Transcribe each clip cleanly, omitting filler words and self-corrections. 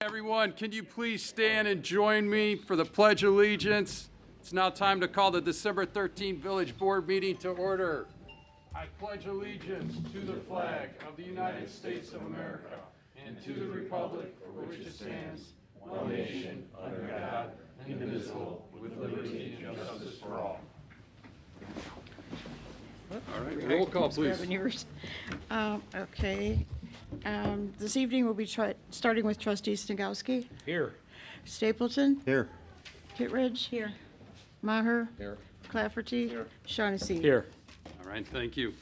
Everyone, can you please stand and join me for the Pledge of Allegiance? It's now time to call the December 13th Village Board meeting to order. I pledge allegiance to the flag of the United States of America and to the republic for which it stands, one nation, under God, indivisible, with liberty and justice for all. All right, roll call, please. Okay. This evening we'll be starting with Trustee Snagowski. Here. Stapleton. Here. Kittredge. Here. Maher. Here. Clafferty. Here. Shaughnessy. Here. All right, thank you.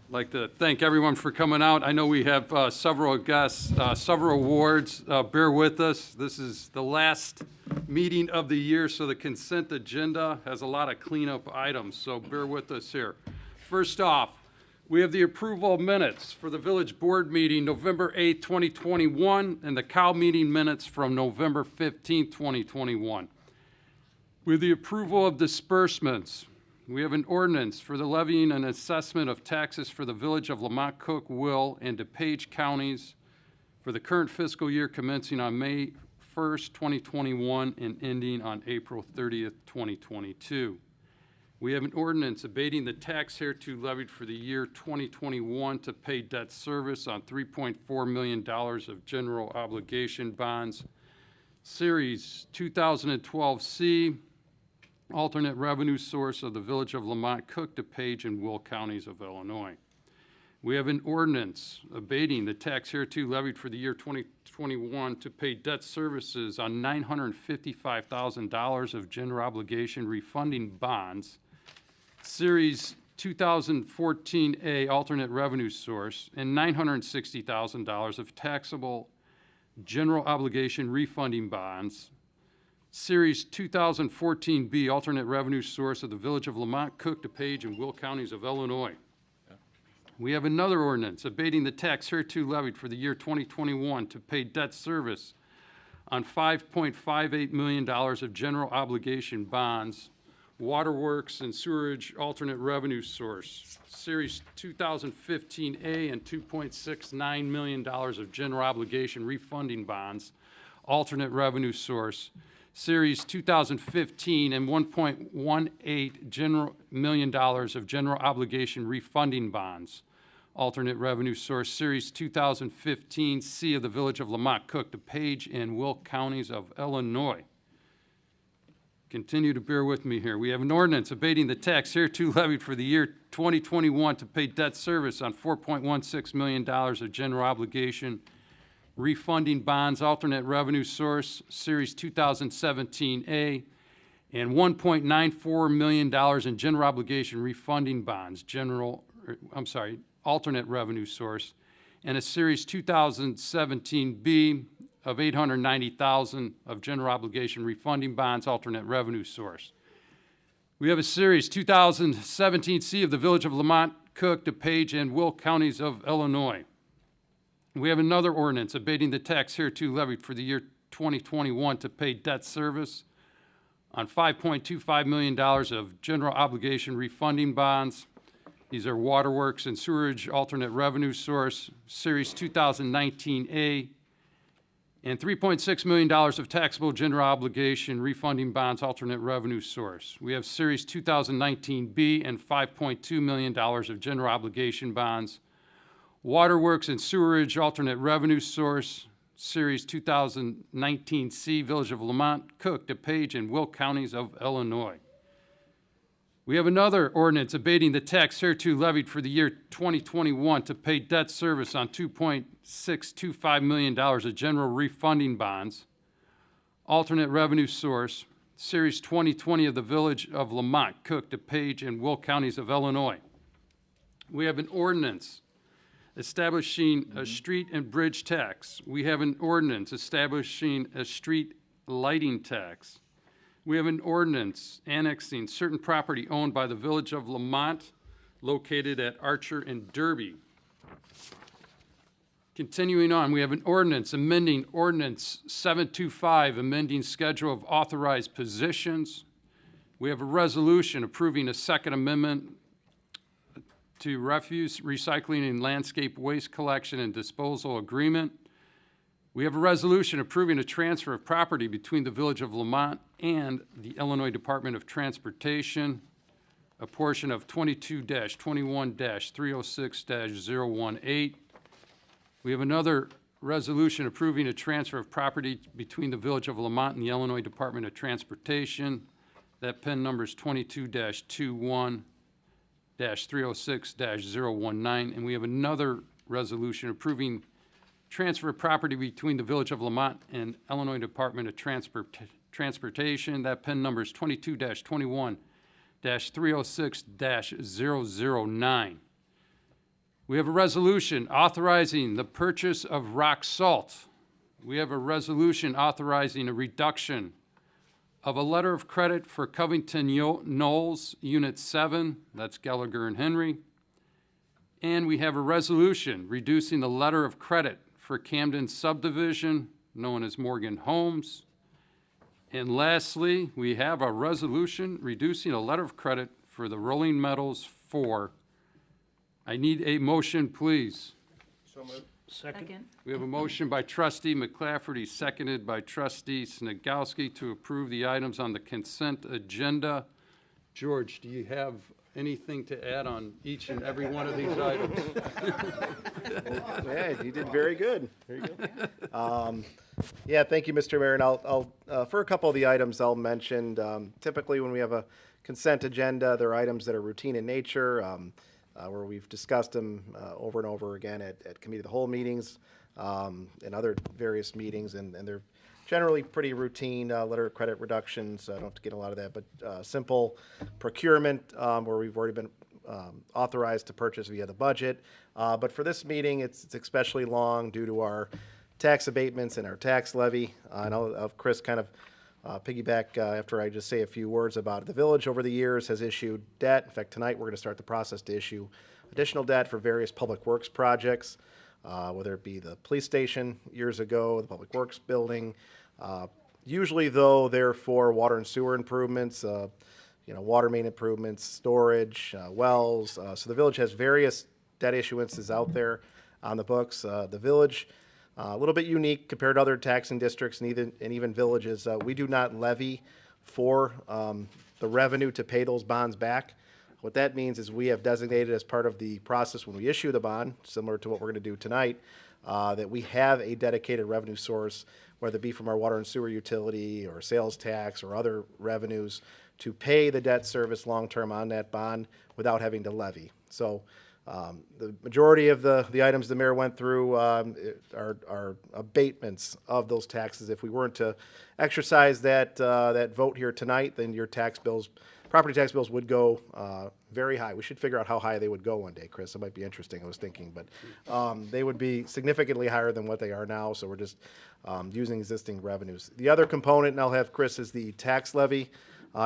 I'd like to thank everyone for coming out. I know we have several guests, several awards. Bear with us. This is the last meeting of the year, so the consent agenda has a lot of cleanup items, so bear with us here. First off, we have the approval of minutes for the Village Board meeting November 8th, 2021, and the COW meeting minutes from November 15th, 2021. With the approval of disbursements, we have an ordinance for the levying and assessment of taxes for the Village of Lamont Cook, Will, and DuPage counties for the current fiscal year commencing on May 1st, 2021, and ending on April 30th, 2022. We have an ordinance abating the tax hereto levied for the year 2021 to pay debt service on $3.4 million of general obligation bonds, Series 2012C, alternate revenue source of the Village of Lamont, Cook, DuPage, and Will counties of Illinois. We have an ordinance abating the tax hereto levied for the year 2021 to pay debt services on $955,000 of general obligation refunding bonds, Series 2014A alternate revenue source, and $960,000 of taxable general obligation refunding bonds, Series 2014B alternate revenue source of the Village of Lamont, Cook, DuPage, and Will counties of Illinois. We have another ordinance abating the tax hereto levied for the year 2021 to pay debt service on $5.58 million of general obligation bonds, Waterworks and Sewerage alternate revenue source, Series 2015A, and $2.69 million of general obligation refunding bonds, alternate revenue source, Series 2015, and $1.18 million of general obligation refunding bonds, alternate revenue source, Series 2015C of the Village of Lamont, Cook, DuPage, and Will counties of Illinois. Continue to bear with me here. We have an ordinance abating the tax hereto levied for the year 2021 to pay debt service on $4.16 million of general obligation refunding bonds, alternate revenue source, Series 2017A, and $1.94 million in general obligation refunding bonds, alternate revenue source, and a Series 2017B of $890,000 of general obligation refunding bonds, alternate revenue source. We have a Series 2017C of the Village of Lamont, Cook, DuPage, and Will counties of Illinois. We have another ordinance abating the tax hereto levied for the year 2021 to pay debt service on $5.25 million of general obligation refunding bonds. These are Waterworks and Sewerage alternate revenue source, Series 2019A, and $3.6 million of taxable general obligation refunding bonds, alternate revenue source. We have Series 2019B and $5.2 million of general obligation bonds, Waterworks and Sewerage alternate revenue source, Series 2019C, Village of Lamont, Cook, DuPage, and Will counties of Illinois. We have another ordinance abating the tax hereto levied for the year 2021 to pay debt service on $2.625 million of general refunding bonds, alternate revenue source, Series 2020 of the Village of Lamont, Cook, DuPage, and Will counties of Illinois. We have an ordinance establishing a street and bridge tax. We have an ordinance establishing a street lighting tax. We have an ordinance annexing certain property owned by the Village of Lamont located at Archer and Derby. Continuing on, we have an ordinance amending Ordinance 725, amending schedule of authorized positions. We have a resolution approving a second amendment to refuse, recycling, and landscape waste collection and disposal agreement. We have a resolution approving a transfer of property between the Village of Lamont and the Illinois Department of Transportation, a portion of 22-21-306-018. We have another resolution approving a transfer of property between the Village of Lamont and the Illinois Department of Transportation. That PIN number is 22-21-306-019. And we have another resolution approving transfer of property between the Village of Lamont and Illinois Department of Transportation. That PIN number is 22-21-306-009. We have a resolution authorizing the purchase of rock salt. We have a resolution authorizing a reduction of a letter of credit for Covington Knolls, Unit 7, that's Gallagher and Henry. And we have a resolution reducing the letter of credit for Camden Subdivision, known as Morgan Homes. And lastly, we have a resolution reducing a letter of credit for the Rolling Meadows 4. I need a motion, please. So moved. Second. We have a motion by trustee McClafferty, seconded by trustee Snagowski to approve the items on the consent agenda. George, do you have anything to add on each and every one of these items? Yeah, you did very good. Very good. Yeah, thank you, Mr. Mayor. And I'll for a couple of the items I'll mention, typically when we have a consent agenda, there are items that are routine in nature, where we've discussed them over and over again at committee of the whole meetings and other various meetings, and they're generally pretty routine, letter of credit reductions. I don't have to get a lot of that, but simple procurement where we've already been authorized to purchase via the budget. But for this meeting, it's especially long due to our tax abatements and our tax levy. And I'll have Chris kind of piggyback after I just say a few words about it. The village over the years has issued debt. In fact, tonight we're going to start the process to issue additional debt for various public works projects, whether it be the police station years ago, the public works building. Usually, though, they're for water and sewer improvements, water main improvements, storage, wells. So the village has various debt issuances out there on the books. The village, a little bit unique compared to other taxing districts and even villages. We do not levy for the revenue to pay those bonds back. What that means is we have designated as part of the process when we issue the bond, similar to what we're going to do tonight, that we have a dedicated revenue source, whether it be from our water and sewer utility or sales tax or other revenues, to pay the debt service long-term on that bond without having to levy. So the majority of the items the mayor went through are abatements of those taxes. If we weren't to exercise that vote here tonight, then your tax bills, property tax bills would go very high. We should figure out how high they would go one day, Chris. It might be interesting, I was thinking. But they would be significantly higher than what they are now, so we're just using existing revenues. The other component, and I'll have Chris, is the tax levy.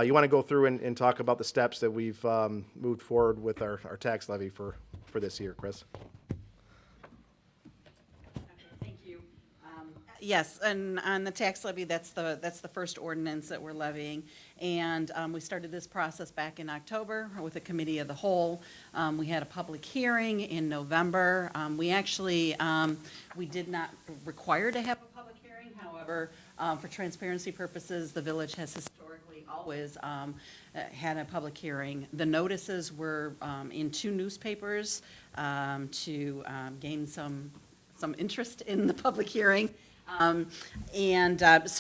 You want to go through and talk about the steps that we've moved forward with our tax levy for this year, Chris. Thank you. Yes, and on the tax levy, that's the first ordinance that we're levying. And we started this process back in October with a committee of the whole. We had a public hearing in November. We actually, we did not require to have a public hearing. However, for transparency purposes, the village has historically always had a public hearing. The notices were in 2 newspapers to gain some interest in the public hearing. So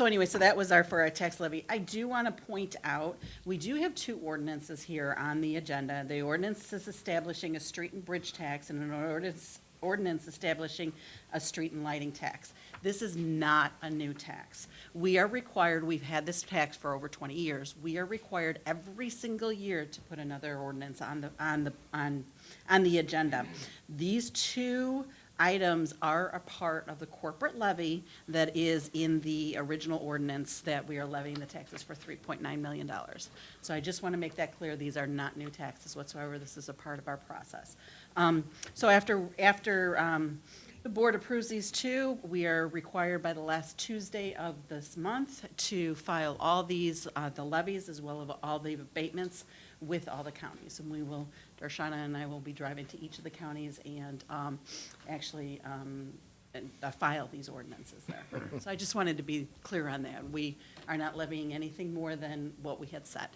anyway, so that was for our tax levy. I do want to point out, we do have 2 ordinances here on the agenda. The ordinance is establishing a street and bridge tax, and an ordinance establishing a street and lighting tax. This is not a new tax. We are required, we've had this tax for over 20 years. We are required every single year to put another ordinance on the agenda. These 2 items are a part of the corporate levy that is in the original ordinance that we are levying the taxes for $3.9 million. So I just want to make that clear. These are not new taxes whatsoever. This is a part of our process. So after the board approves these 2, we are required by the last Tuesday of this month to file all these, the levies as well as all the abatements with all the counties. And we will, Darshana and I will be driving to each of the counties and file these ordinances there. So I just wanted to be clear on that. We are not levying anything more than what we had said.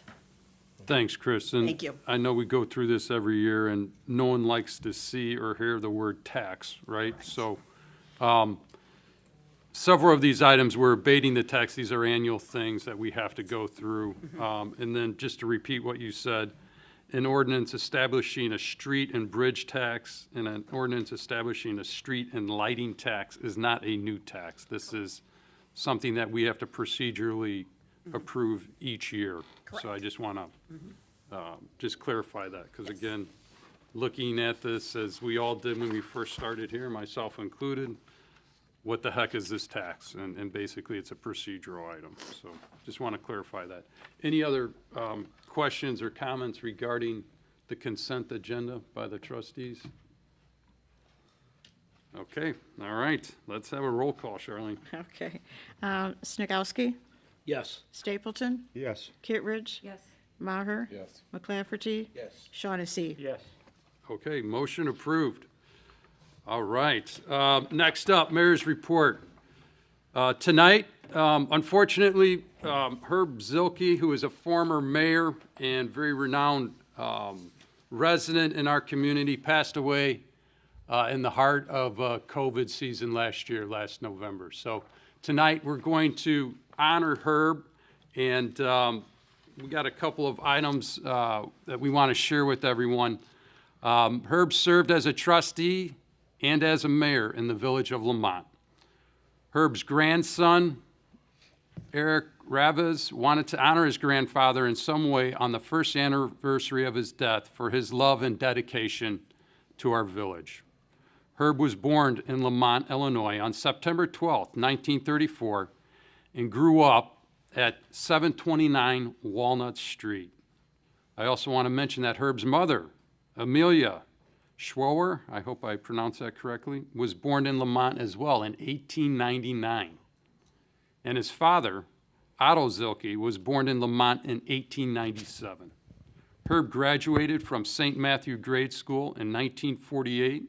Thanks, Chris. And Thank you. I know we go through this every year, and no one likes to see or hear the word tax, right? So several of these items, we're abating the tax. These are annual things that we have to go through. And then just to repeat what you said, an ordinance establishing a street and bridge tax and an ordinance establishing a street and lighting tax is not a new tax. This is something that we have to procedurally approve each year. So I just want to just clarify that, because again, looking at this as we all did when we first started here, myself included, what the heck is this tax? And basically, it's a procedural item. So just want to clarify that. Any other questions or comments regarding the consent agenda by the trustees? Okay, all right. Let's have a roll call, Charlene. Okay. Snagowski, Yes. Stapleton, Yes. Kittredge, Yes. Maher, Yes. McClafferty, Yes. Shaughnessy. Yes. Okay, motion approved. All right, next up, Mayor's Report. Tonight, unfortunately, Herb Zilke, who is a former mayor and very renowned resident in our community, passed away in the heart of COVID season last November. So tonight, we're going to honor Herb, and we got a couple of items that we want to share with everyone. Herb served as a trustee and as a mayor in the village of Lamont. Herb's grandson, Eric Ravez, wanted to honor his grandfather in some way on the first anniversary of his death for his love and dedication to our village. Herb was born in Lamont, Illinois on September 12, 1934, and grew up at 729 Walnut Street. I also want to mention that Herb's mother, Amelia Schwoer, I hope I pronounced that correctly, was born in Lamont as well in 1899. And his father, Otto Zilke, was born in Lamont in 1897. Herb graduated from St. Matthew Grade School in 1948.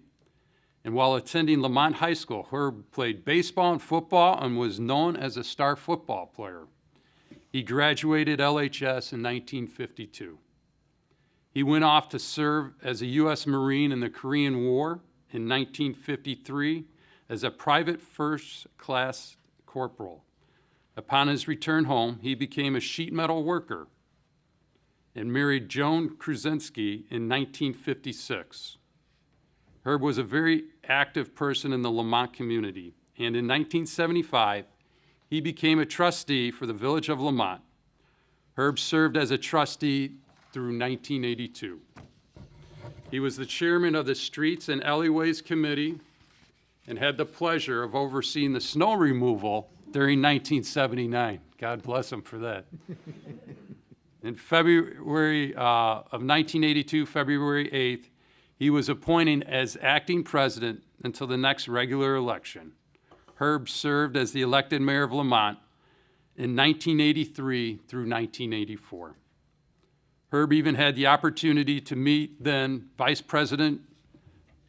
And while attending Lamont High School, Herb played baseball and football and was known as a star football player. He graduated LHS in 1952. He went off to serve as a U.S. Marine in the Korean War in 1953 as a private first-class corporal. Upon his return home, he became a sheet metal worker and married Joan Kruzinski in 1956. Herb was a very active person in the Lamont community, and in 1975, he became a trustee for the village of Lamont. Herb served as a trustee through 1982. He was the chairman of the Streets and Alleyways Committee and had the pleasure of overseeing the snow removal during 1979. God bless him for that. In February of 1982, February 8th, he was appointed as acting president until the next regular election. Herb served as the elected mayor of Lamont in 1983 through 1984. Herb even had the opportunity to meet then Vice President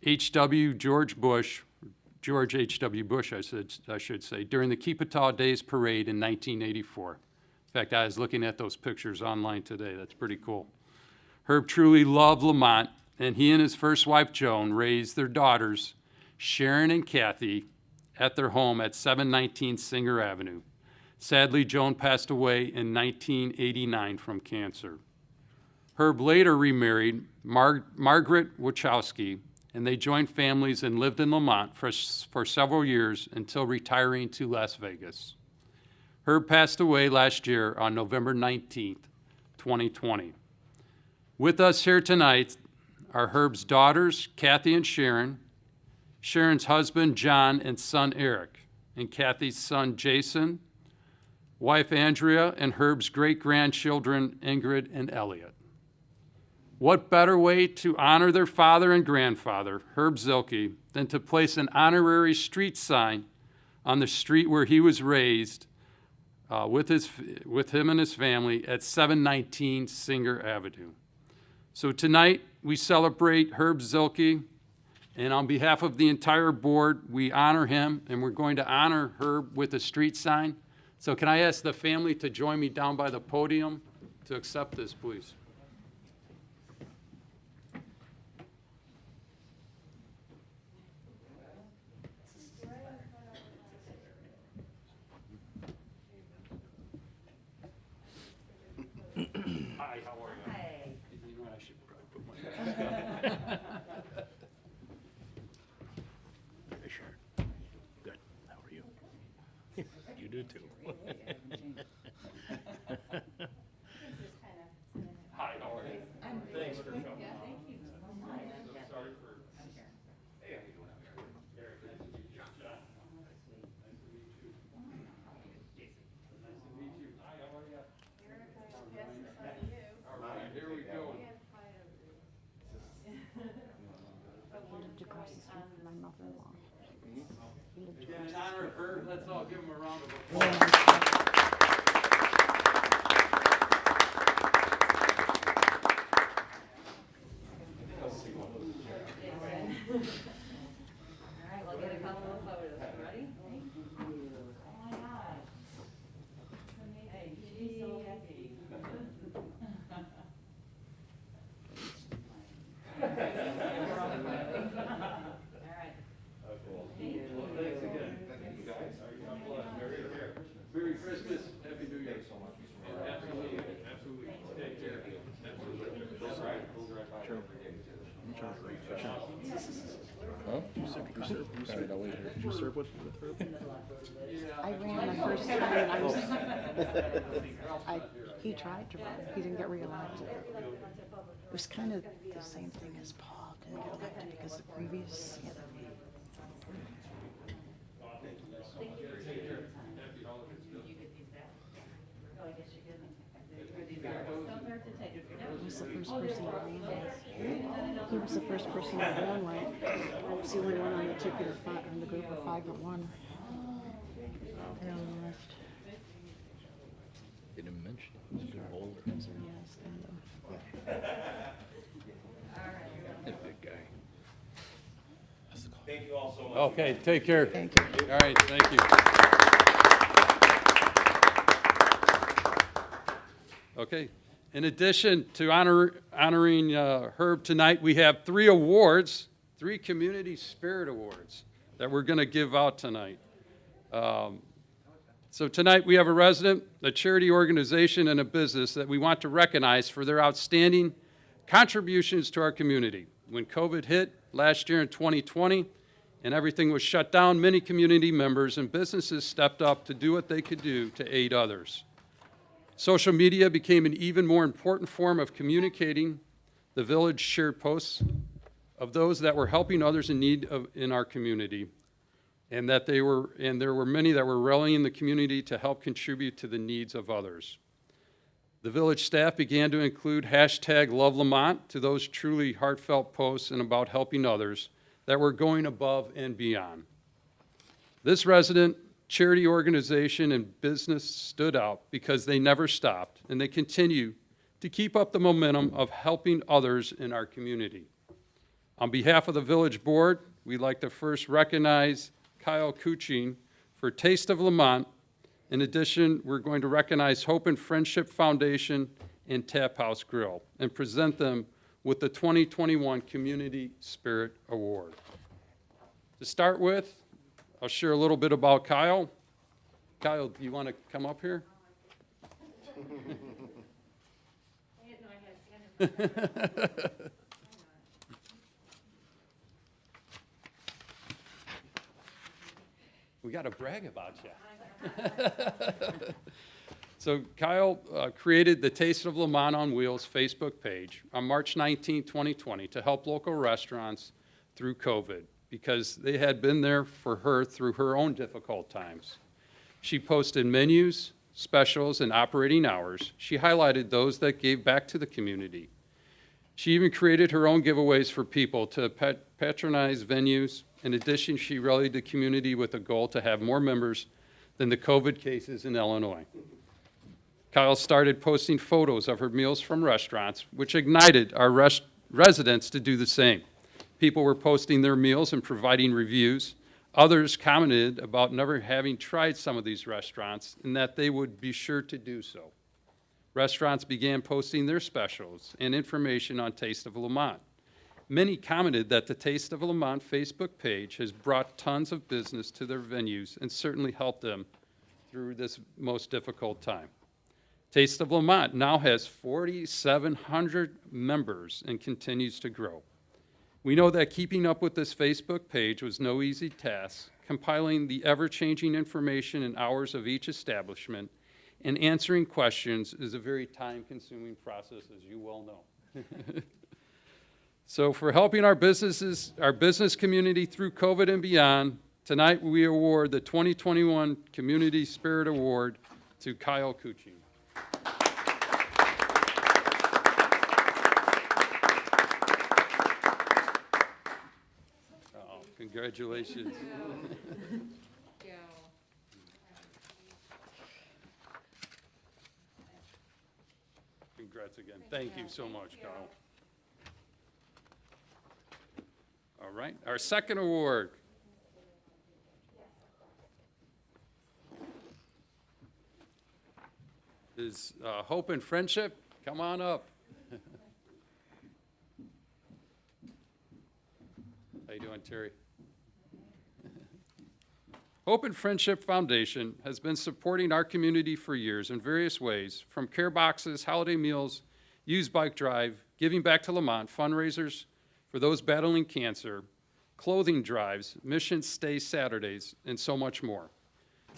George H.W. Bush, I should say, during the Keepataw Days Parade in 1984. In fact, I was looking at those pictures online today. That's pretty cool. Herb truly loved Lamont, and he and his first wife, Joan, raised their daughters, Sharon and Kathy, at their home at 719 Singer Avenue. Sadly, Joan passed away in 1989 from cancer. Herb later remarried Margaret Wachowski, and they joined families and lived in Lamont for several years until retiring to Las Vegas. Herb passed away last year on November 19th, 2020. With us here tonight are Herb's daughters, Kathy and Sharon, Sharon's husband, John, and son, Eric, and Kathy's son, Jason, wife, Andrea, and Herb's great-grandchildren, Ingrid and Elliot. What better way to honor their father and grandfather, Herb Zilke, than to place an honorary street sign on the street where he was raised with him and his family at 719 Singer Avenue. So tonight, we celebrate Herb Zilke And on behalf of the entire board, we honor him, and we're going to honor her with a street sign. So can I ask the family to join me down by the podium to accept this, please? Hi, how are you? Hey. You know, I should probably put my mask on. Sure. Good. How are you? You do too. Hi, how are you? Thanks for coming. Sorry for. Hey, how you doing? Eric, nice to meet you. John. Nice to meet you. Jason. Nice to meet you. Hi, how are you? All right, here we go. And in honor of her, let's all give him a round of applause. All right, we'll get a couple of photos. Ready? Oh my God. Hey, she's so happy. All right. Thanks again. Thank you, guys. Merry Christmas, Happy New Year. Absolutely, absolutely. Take care. Absolutely. That's right. Did you serve with her? I ran my first time, and I was, he tried to run, he didn't get reelected. It was kind of the same thing as Paul, didn't get elected because the previous, you know. He was the first person to ran. He was the first person to run, right? I was the only one on the ticket of five, on the group of 5 that won. They all left. They didn't mention it. He's a good bowler. So, yeah, it's kind of. He's a big guy. Thank you all so much. Okay, take care. Thank you. All right, thank you. Okay, in addition to honoring Herb tonight, we have 3 awards, 3 Community Spirit Awards that we're going to give out tonight. So tonight we have a resident, a charity organization, and a business that we want to recognize for their outstanding contributions to our community. When COVID hit last year in 2020 and everything was shut down, many community members and businesses stepped up to do what they could do to aid others. Social media became an even more important form of communicating. The village shared posts of those that were helping others in need in our community, and there were many that were rallying the community to help contribute to the needs of others. The village staff began to include hashtag Love Lamont to those truly heartfelt posts and about helping others that were going above and beyond. This resident, charity organization, and business stood out because they never stopped, and they continue to keep up the momentum of helping others in our community. On behalf of the village board, we'd like to first recognize Kyle Kuching for Taste of Lamont. In addition, we're going to recognize Hope and Friendship Foundation and Tap House Grill and present them with the 2021 Community Spirit Award. To start with, I'll share a little bit about Kyle. Kyle, do you want to come up here? We got to brag about you. So Kyle created the Taste of Lamont on Wheels Facebook page on March 19, 2020 to help local restaurants through COVID because they had been there for her through her own difficult times. She posted menus, specials, and operating hours. She highlighted those that gave back to the community. She even created her own giveaways for people to patronize venues. In addition, she rallied the community with a goal to have more members than the COVID cases in Illinois. Kyle started posting photos of her meals from restaurants, which ignited our residents to do the same. People were posting their meals and providing reviews. Others commented about never having tried some of these restaurants and that they would be sure to do so. Restaurants began posting their specials and information on Taste of Lamont. Many commented that the Taste of Lamont Facebook page has brought tons of business to their venues and certainly helped them through this most difficult time. Taste of Lamont now has 4,700 members and continues to grow. We know that keeping up with this Facebook page was no easy task, compiling the ever-changing information and hours of each establishment, and answering questions is a very time-consuming process, as you well know. So for helping our business community through COVID and beyond, tonight we award the 2021 Community Spirit Award to Kyle Cucci. Oh, congratulations. Congrats again. Thank you so much, Kyle. All right, our second award. Is Hope and Friendship. Come on up. How you doing, Terry? Hope and Friendship Foundation has been supporting our community for years in various ways, from care boxes, holiday meals, used bike drive, giving back to Lamont, fundraisers for those battling cancer, clothing drives, mission stay Saturdays, and so much more.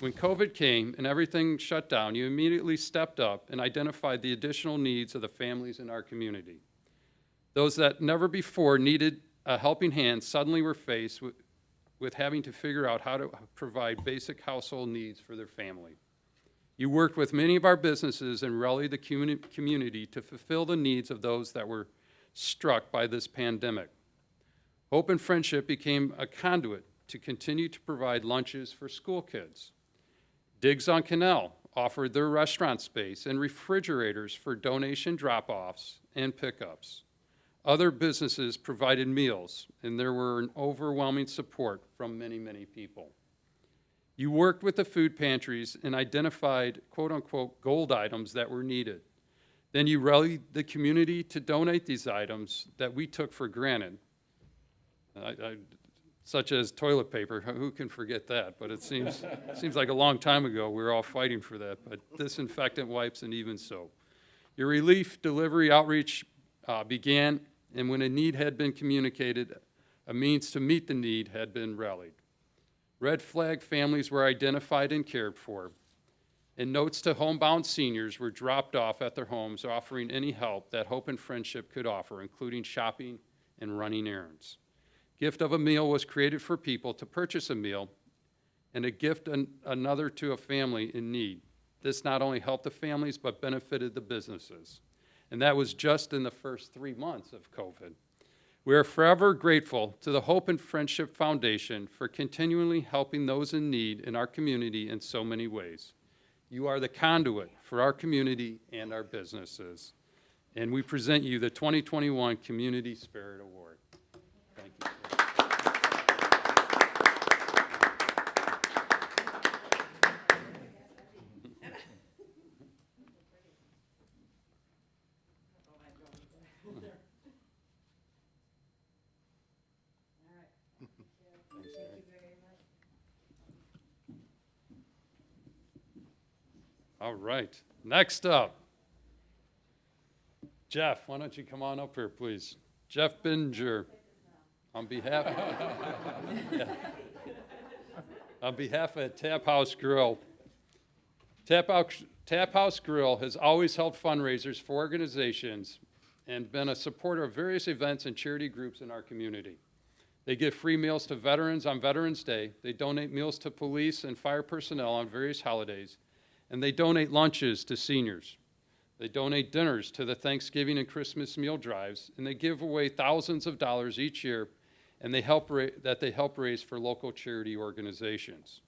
When COVID came and everything shut down, you immediately stepped up and identified the additional needs of the families in our community. Those that never before needed a helping hand suddenly were faced with having to figure out how to provide basic household needs for their family. You worked with many of our businesses and rallied the community to fulfill the needs of those that were struck by this pandemic. Hope and Friendship became a conduit to continue to provide lunches for school kids. Diggs on Canal offered their restaurant space and refrigerators for donation drop-offs and pickups. Other businesses provided meals, and there were an overwhelming support from many, many people. You worked with the food pantries and identified quote-unquote gold items that were needed. Then you rallied the community to donate these items that we took for granted, such as toilet paper. Who can forget that? But it seems like a long time ago we were all fighting for that, but disinfectant wipes and even soap. Your relief delivery outreach began, and when a need had been communicated, a means to meet the need had been rallied. Red flag families were identified and cared for, and notes to homebound seniors were dropped off at their homes, offering any help that Hope and Friendship could offer, including shopping and running errands. Gift of a meal was created for people to purchase a meal, and a gift another to a family in need. This not only helped the families, but benefited the businesses. And that was just in the first 3 months of COVID. We are forever grateful to the Hope and Friendship Foundation for continually helping those in need in our community in so many ways. You are the conduit for our community and our businesses. And we present you the 2021 Community Spirit Award. Thank you. All right, next up, Jeff, why don't you come on up here, please? Jeff Binger, on behalf of Tap House Grill. Tap House Grill has always held fundraisers for organizations and been a supporter of various events and charity groups in our community. They give free meals to veterans on Veterans Day. They donate meals to police and fire personnel on various holidays. And they donate lunches to seniors. They donate dinners to the Thanksgiving and Christmas meal drives, and they give away thousands of dollars each year, and they help raise for local charity organizations.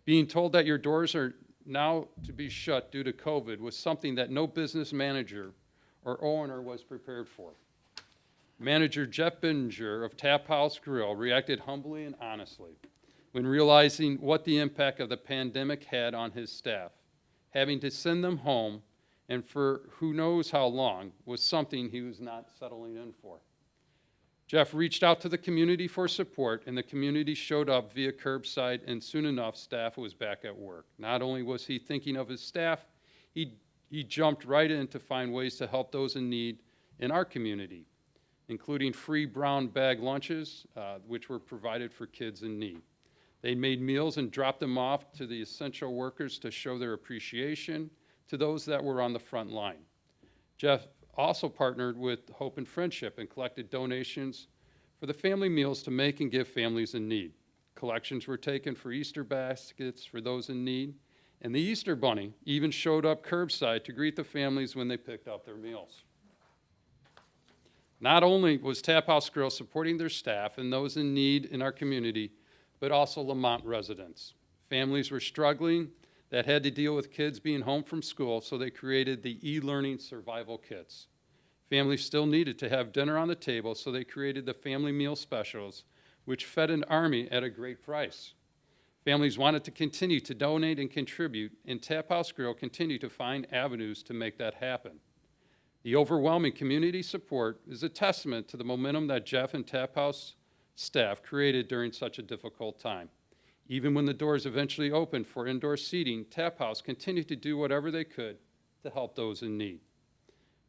Being told that your doors are now to be shut due to COVID was something that no business manager or owner was prepared for. Manager Jeff Binger of Tap House Grill reacted humbly and honestly when realizing what the impact of the pandemic had on his staff. Having to send them home, and for who knows how long, was something he was not settling in for. Jeff reached out to the community for support, and the community showed up via curbside, and soon enough, staff was back at work. Not only was he thinking of his staff, he jumped right in to find ways to help those in need in our community, including free brown bag lunches, which were provided for kids in need. They made meals and dropped them off to the essential workers to show their appreciation to those that were on the front line. Jeff also partnered with Hope and Friendship and collected donations for the family meals to make and give families in need. Collections were taken for Easter baskets for those in need, and the Easter Bunny even showed up curbside to greet the families when they picked up their meals. Not only was Tap House Grill supporting their staff and those in need in our community, but also Lamont residents. Families were struggling that had to deal with kids being home from school, so they created the e-learning survival kits. Families still needed to have dinner on the table, so they created the family meal specials, which fed an army at a great price. Families wanted to continue to donate and contribute, and Tap House Grill continued to find avenues to make that happen. The overwhelming community support is a testament to the momentum that Jeff and Tap House staff created during such a difficult time. Even when the doors eventually opened for indoor seating, Tap House continued to do whatever they could to help those in need.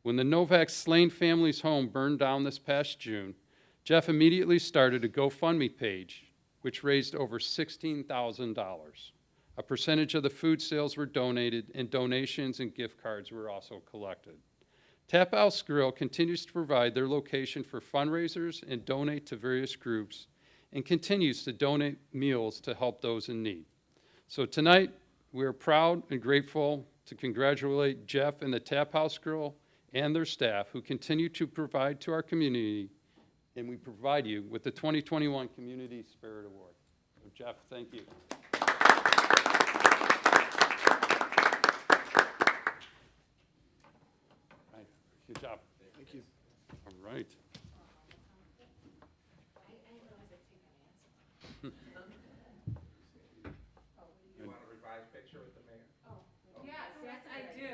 When the Novak slain family's home burned down this past June, Jeff immediately started a GoFundMe page, which raised over $16,000. A percentage of the food sales were donated, and donations and gift cards were also collected. Tap House Grill continues to provide their location for fundraisers and donate to various groups, and continues to donate meals to help those in need. So tonight, we are proud and grateful to congratulate Jeff and the Tap House Grill and their staff who continue to provide to our community, and we provide you with the 2021 Community Spirit Award. So Jeff, thank you. Right. Good job. Thank you. All right. You want a revised picture with the mayor? Yes, I do.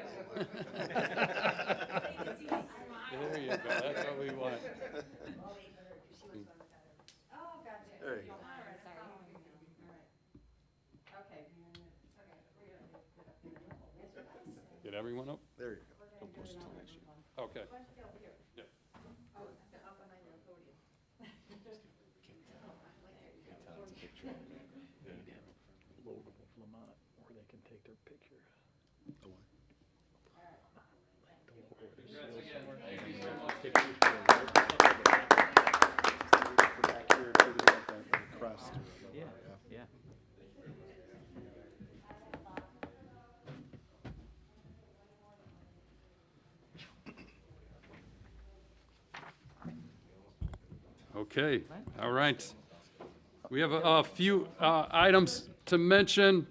There you go. That's what we want. Oh, gotcha. There you go. All right, sorry. All right. Okay. Get everyone up? There you go. Okay. Yeah. Logo of Lamont, where they can take their picture. The logo at the seal somewhere. Pictures for Back here to the crest. Yeah, yeah. Okay, all right. We have a few items to mention.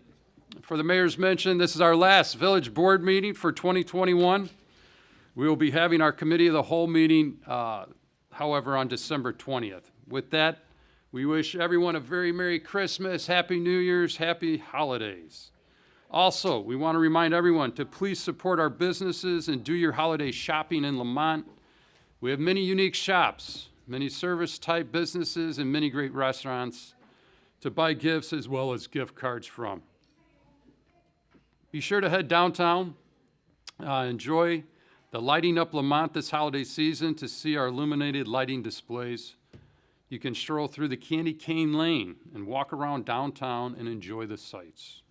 For the mayor's mention, this is our last village board meeting for 2021. We will be having our committee of the whole meeting, however, on December 20th. With that, we wish everyone a very Merry Christmas, Happy New Year's, Happy Holidays. Also, we want to remind everyone to please support our businesses and do your holiday shopping in Lamont. We have many unique shops, many service-type businesses, and many great restaurants to buy gifts as well as gift cards from. Be sure to head downtown, enjoy the Lighting Up Lamont this holiday season to see our illuminated lighting displays. You can stroll through the Candy Cane Lane and walk around downtown and enjoy the sights.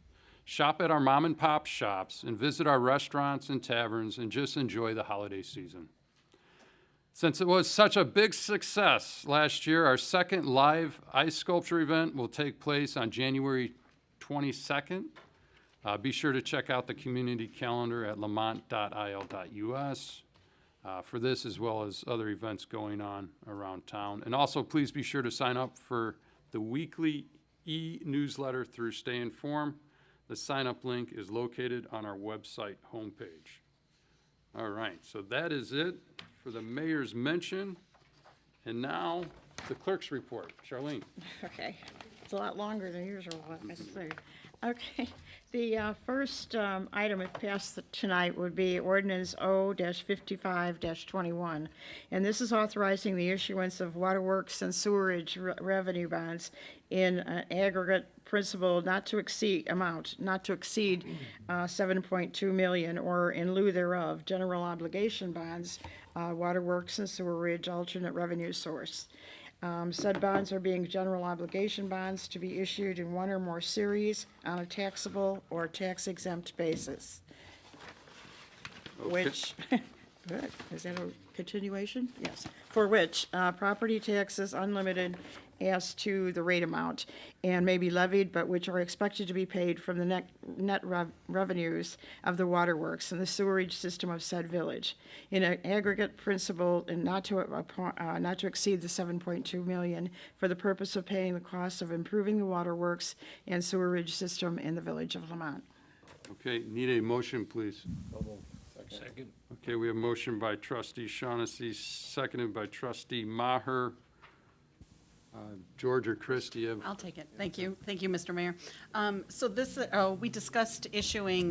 Shop at our mom and pop shops and visit our restaurants and taverns and just enjoy the holiday season. Since it was such a big success last year, our second live ice sculpture event will take place on January 22nd. Be sure to check out the community calendar at lamont.il.us for this as well as other events going on around town. And also, please be sure to sign up for the weekly e-newsletter through Stay Informed. The sign-up link is located on our website homepage. All right, so that is it for the mayor's mention. And now, the clerk's report. Charlene? Okay, it's a lot longer than usual, let me see. Okay, the first item, if passed tonight, would be Ordinance O-55-21. And this is authorizing the issuance of waterworks and sewerage revenue bonds in an aggregate principal not to exceed 7.2 million, or in lieu thereof, general obligation bonds, waterworks and sewerage alternate revenue source. Said bonds are being general obligation bonds to be issued in one or more series on a taxable or tax-exempt basis. Which, good, is that a continuation? Yes. For which, property taxes unlimited as to the rate amount and may be levied, but which are expected to be paid from the net revenues of the waterworks and the sewerage system of said village in an aggregate principal and not to exceed the 7.2 million for the purpose of paying the costs of improving the waterworks and sewerage system in the village of Lamont. Okay, need a motion, please. Second. Okay, we have a motion by trustee Shaughnessy, seconded by trustee Maher. George or Chris, do you have? I'll take it. Thank you. Thank you, Mr. Mayor. So this, we discussed issuing,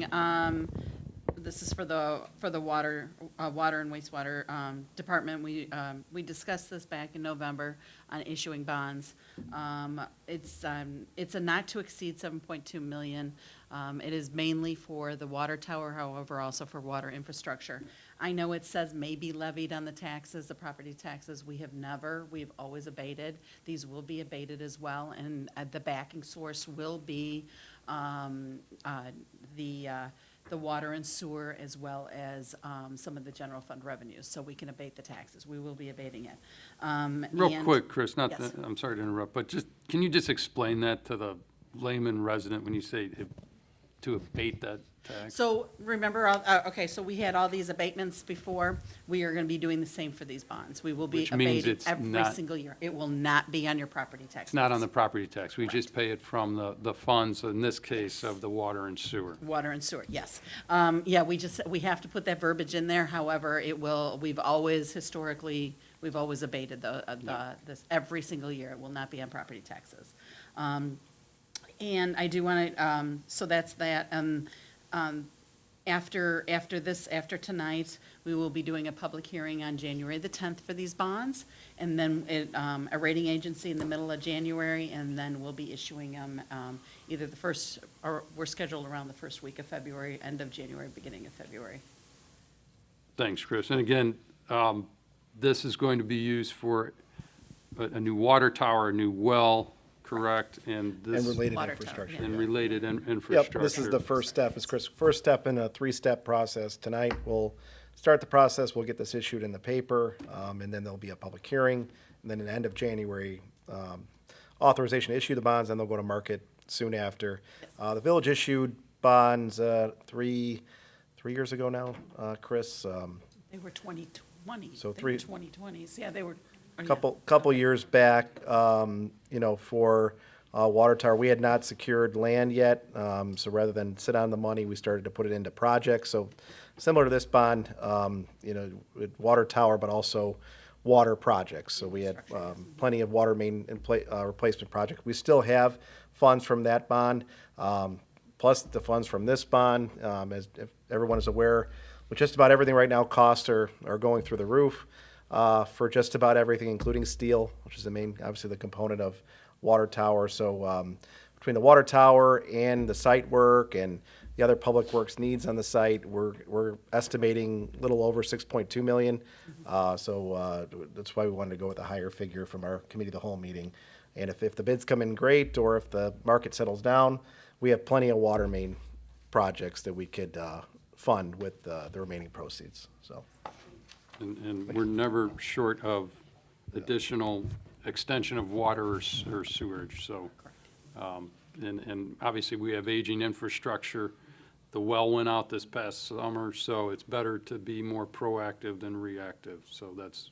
this is for the water and wastewater department. We discussed this back in November on issuing bonds. It's a not to exceed 7.2 million. It is mainly for the water tower, however, also for water infrastructure. I know it says may be levied on the taxes, the property taxes. We've always abated. These will be abated as well, and the backing source will be the water and sewer, as well as some of the general fund revenues, so we can abate the taxes. We will be abating it. Real And- quick, Chris, Yes. I'm sorry to interrupt, but can you just explain that to the layman resident when you say to abate that tax? So remember, so we had all these abatements before. We are going to be doing the same for these bonds. We will be Which means abating it's every not- single year. It will not be on your property tax. It's not on the property tax. We just pay it from the funds, in this case, of the water and sewer. Water and sewer, yes. Yeah, we have to put that verbiage in there. However, we've always abated this every single year. It will not be on property taxes. And I do want to, so that's that. After tonight, we will be doing a public hearing on January the 10th for these bonds, and then a rating agency in the middle of January, and then we'll be issuing them either the first, or we're scheduled around the first week of February, end of January, beginning of February. Thanks, Chris. And again, this is going to be used for a new water tower, a new well, correct? And this. And related Water tower, infrastructure. And related infrastructure. Yep, this is the first step. It's Chris, first step in a three-step process. Tonight, we'll start the process, we'll get this issued in the paper, and then there'll be a public hearing, and then at the end of January, authorization to issue the bonds, and they'll go to market soon after. The village issued bonds, three years ago now, Chris, They were 2020. So They were three- 2020s, yeah, they were. oh, yeah. couple years back, for water tower. We had not secured land yet, so rather than sit on the money, we started to put it into projects. So similar to this bond, with water tower, but also water projects. So we had plenty of water main replacement project. We still have funds from that bond, plus the funds from this bond. As if everyone is aware, with just about everything right now, costs are going through the roof. For just about everything, including steel, which is obviously the component of water tower. So between the water tower and the site work and the other public works needs on the site, we're estimating a little over 6.2 million. So that's why we wanted to go with a higher figure from our committee of the whole meeting. And if the bids come in great, or if the market settles down, we have plenty of water main projects that we could fund with the remaining proceeds. So. And we're never short of additional extension of water or sewage, so. And obviously, we have aging infrastructure. The well went out this past summer, so it's better to be more proactive than reactive. So that's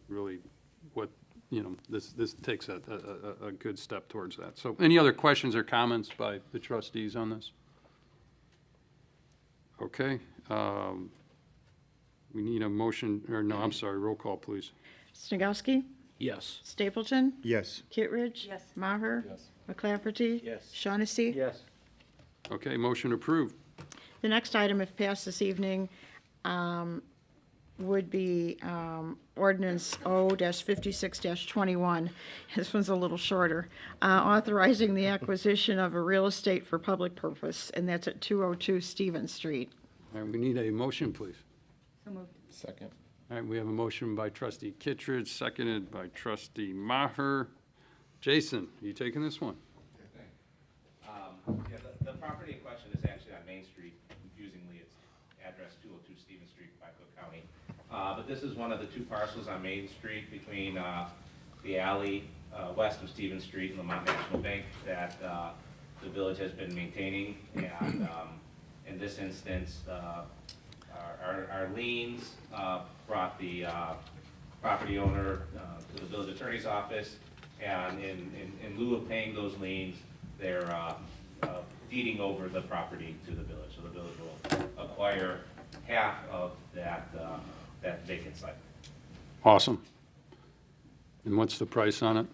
really what, this takes a good step towards that. So any other questions or comments by the trustees on this? Okay. We need a motion, or no, I'm sorry, roll call, please. Snagowski, Yes. Stapleton, Yes. Kittredge. Yes. Maher. Yes. McClafferty. Yes. Shaughnessy. Yes. Okay, motion approved. The next item, if passed this evening, would be ordinance O-56-21. This one's a little shorter. Authorizing the acquisition of a real estate for public purpose, and that's at 202 Stevens Street. All right, we need a motion, please. So moved. Second. All right, we have a motion by trustee Kittredge, seconded by trustee Maher. Jason, are you taking this one? Yeah, the property in question is actually on Main Street. Confusingly, it's address 202 Stevens Street by Cook County. But this is one of the two parcels on Main Street between the alley west of Stevens Street and Lamont National Bank that the village has been maintaining. And in this instance, our liens brought the property owner to the village attorney's office. And in lieu of paying those liens, they're deeding over the property to the village. So the village will acquire half of that vacant site. Awesome. And what's the price on it?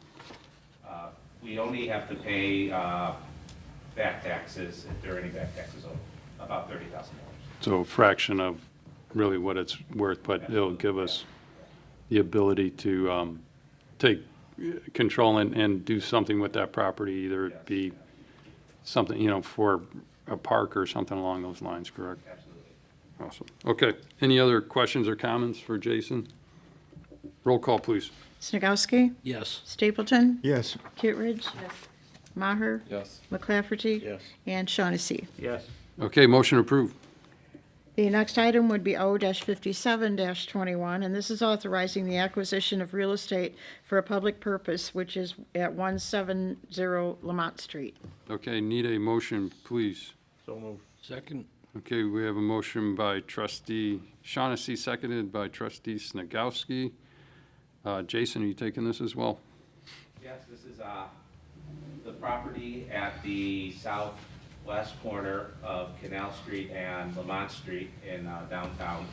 We only have to pay back taxes, if there are any back taxes, about $30,000. So a fraction of really what it's worth, but it'll give us the ability to take control and do something with that property, either it be something, for a park or something along those lines, correct? Absolutely. Awesome. Okay. Any other questions or comments for Jason? Roll call, please. Snagowski. Yes. Stapleton. Yes. Kittredge. Yes. Maher. Yes. McClafferty. Yes. And Shaughnessy. Yes. Okay, motion approved. The next item would be O-57-21, and this is authorizing the acquisition of real estate for a public purpose, which is at 170 Lamont Street. Okay, need a motion, please. So moved. Second. Okay, we have a motion by trustee Shaughnessy, seconded by trustee Snagowski. Jason, are you taking this as well? Yes, this is the property at the southwest corner of Canal Street and Lamont Street in downtown.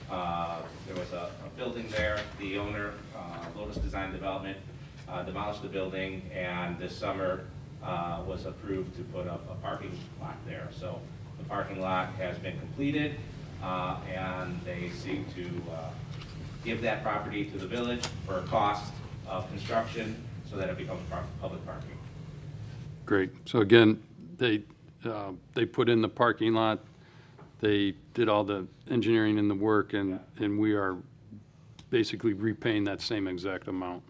There was a building there. The owner, Lotus Design Development, demolished the building, and this summer was approved to put up a parking lot there. So the parking lot has been completed, and they seek to give that property to the village for a cost of construction so that it becomes public parking. Great. So again, they put in the parking lot, they did all the engineering and the work, and we are basically repaying that same exact amount.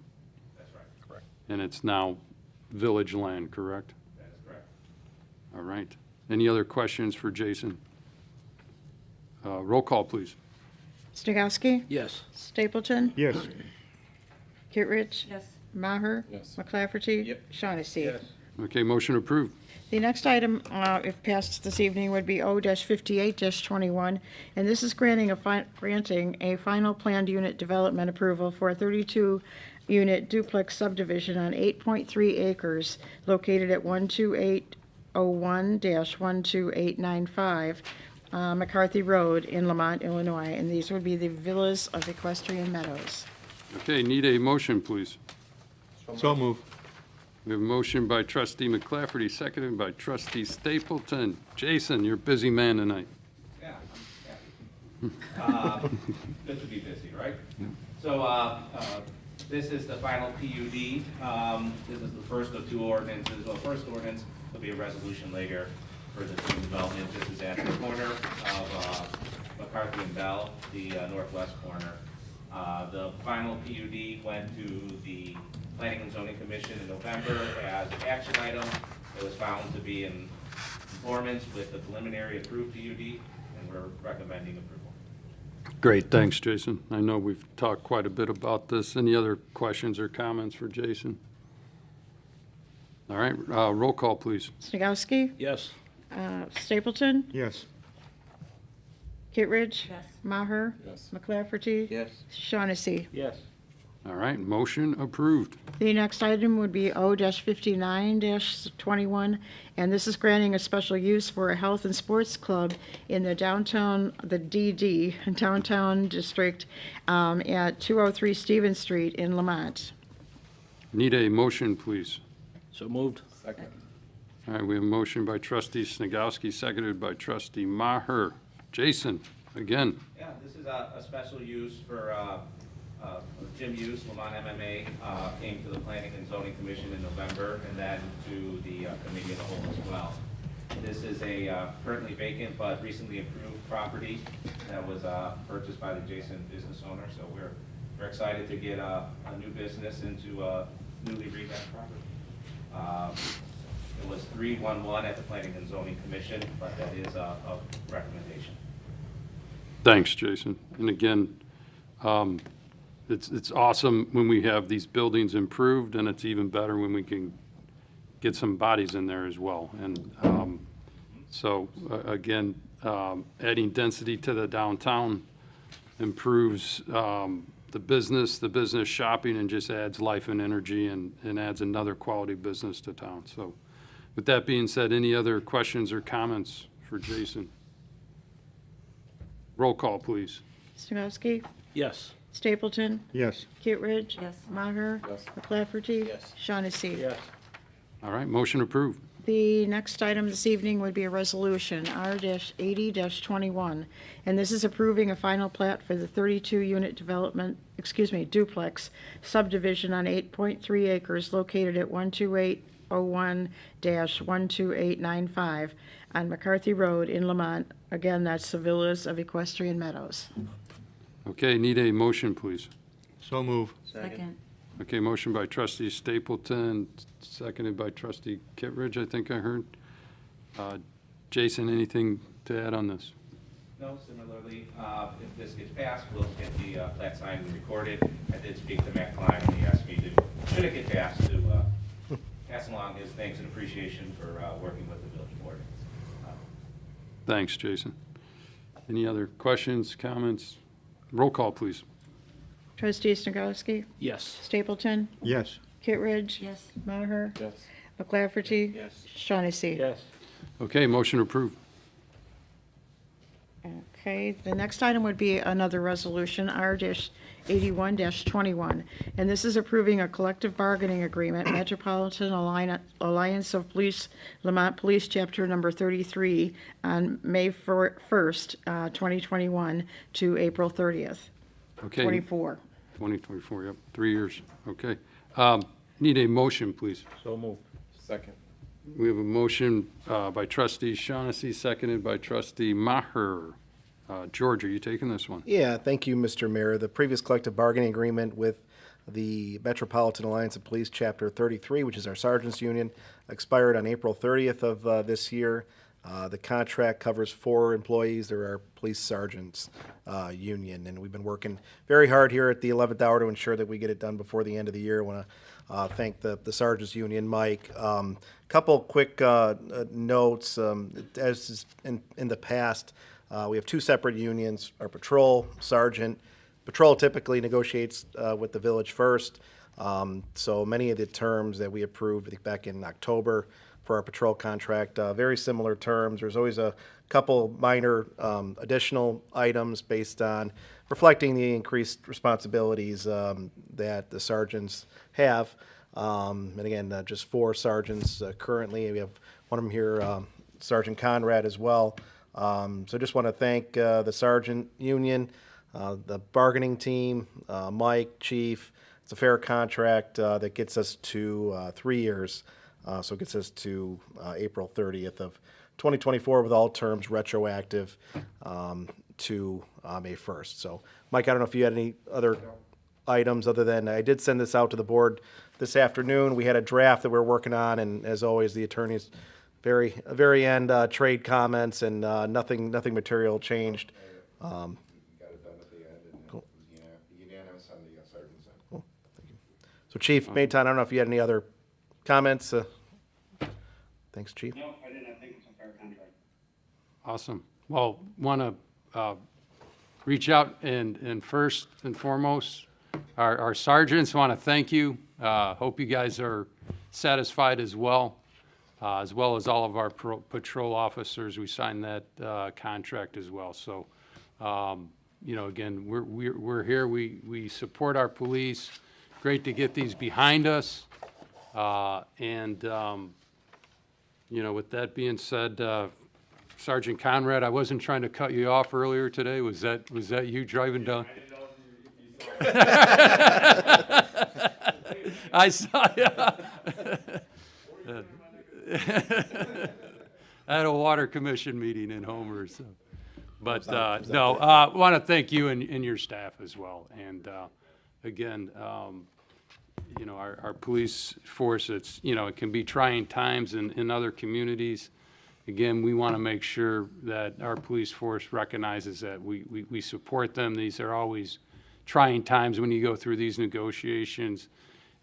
That's right. Correct. And it's now village land, correct? That is correct. All right. Any other questions for Jason? Roll call, please. Snagowski. Yes. Stapleton. Yes. Kittredge. Yes. Maher. Yes. McClafferty. Yep. Shaughnessy. Okay, motion approved. The next item, if passed this evening, would be O-58-21, and this is granting a final planned unit development approval for a 32-unit duplex subdivision on 8.3 acres located at 12801-12895 McCarthy Road in Lamont, Illinois, and these would be the Villas of Equestrian Meadows. Okay, need a motion, please. So moved. We have a motion by trustee McClafferty, seconded by trustee Stapleton. Jason, you're a busy man tonight. Yeah, I'm happy. Good to be busy, right? So this is the final PUD. This is the first of two ordinances. Well, first ordinance will be a resolution later for the team development. This is at the corner of McCarthy and Bell, the northwest corner. The final PUD went to the Planning and Zoning Commission in November as an action item. It was found to be in conformance with the preliminary approved PUD, and we're recommending approval. Great, thanks, Jason. I know we've talked quite a bit about this. Any other questions or comments for Jason? All right, roll call, please. Snagowski. Yes. Stapleton. Yes. Kittredge. Yes. Maher. Yes. McClafferty. Yes. Shaughnessy. Yes. All right, motion approved. The next item would be O-59-21, and this is granting a special use for a health and sports club in the DD, downtown district, at 203 Stevens Street in Lamont. Need a motion, please. So moved. All right, we have a motion by trustee Snagowski, seconded by trustee Maher. Jason, again. Yeah, this is a special use for gym use. Lamont MMA came to the Planning and Zoning Commission in November, and then to the committee of the whole as well. This is a currently vacant but recently improved property that was purchased by the adjacent business owner. So we're excited to get a new business into a newly revamped property. It was 311 at the Planning and Zoning Commission, but that is a recommendation. Thanks, Jason. And again, it's awesome when we have these buildings improved, and it's even better when we can get some bodies in there as well. And again, adding density to the downtown improves the business shopping, and just adds life and energy, and adds another quality business to town. So with that being said, any other questions or comments for Jason? Roll call, please. Snagowski, Yes. Stapleton, Yes. Kittredge. Yes. Maher. McClafferty. Yes. Shaughnessy. All right, motion approved. The next item this evening would be a resolution, R-80-21, and this is approving a final plat for the 32-unit duplex subdivision on 8.3 acres located at 12801-12895 on McCarthy Road in Lamont. Again, that's the Villas of Equestrian Meadows. Okay, need a motion, please. So move. Second. Okay, motion by trustee Stapleton, seconded by trustee Kittredge, I think I heard. Jason, anything to add on this? No, similarly, if this gets passed, we'll get the plat signed and recorded. I did speak to Matt Klein, and he asked me to, should it get passed, to pass along his thanks and appreciation for working with the village board. Thanks, Jason. Any other questions, comments? Roll call, please. Trustee Snagowski, Yes. Stapleton, Yes. Kittredge. Yes. Maher. Yes. McClafferty. Yes. Shaughnessy. Yes. Okay, motion approved. Okay, the next item would be another resolution, R-81-21, and this is approving a collective bargaining agreement, Metropolitan Alliance of Police, Lamont Police Chapter Number 33, on May 1st, 2021 to April 30th, Okay. 24. 2024, yep, 3 years, okay. Need a motion, please. So moved. Second. We have a motion by trustee Shaughnessy, seconded by trustee Maher. George, are you taking this one? Yeah, thank you, Mr. Mayor. The previous collective bargaining agreement with the Metropolitan Alliance of Police Chapter 33, which is our sergeants union, expired on April 30th of this year. The contract covers 4 employees. They're our police sergeants union, and we've been working very hard here at the 11th hour to ensure that we get it done before the end of the year. I want to thank the sergeants union, Mike. Couple quick notes. As is in the past, we have 2 separate unions. Our patrol sergeant, patrol typically negotiates with the village first. So many of the terms that we approved, I think back in October, for our patrol contract, very similar terms. There's always a couple minor additional items based on reflecting the increased responsibilities that the sergeants have. And again, just 4 sergeants currently. We have one of them here, Sergeant Conrad as well. So just want to thank the sergeant union, the bargaining team, Mike, Chief. It's a fair contract that gets us to 3 years. So it gets us to April 30th of 2024 with all terms retroactive to May 1st. So, Mike, I don't know if you had any other items other than I did send this out to the board this afternoon. We had a draft that we're working on, and as always, the attorneys very end trade comments, and nothing material changed. Got it done at the end, and it was unanimous on the sergeant's end. Cool. Thank you. So, Chief Mayton, I don't know if you had any other comments. Thanks, Chief. No, I didn't. I think it's a fair contract. Awesome. Well, want to reach out and first and foremost, our sergeants want to thank you. Hope you guys are satisfied as well as all of our patrol officers. We signed that contract as well. So, again, we're here. We support our police. great to get these behind us. With that being said, Sergeant Conrad, I wasn't trying to cut you off earlier today. Was that you driving down? I saw you. I had a water commission meeting in Homer, so. But, no, I want to thank you and your staff as well. And, again, our police force, it can be trying times in other communities. Again, we want to make sure that our police force recognizes that we support them. These are always trying times when you go through these negotiations.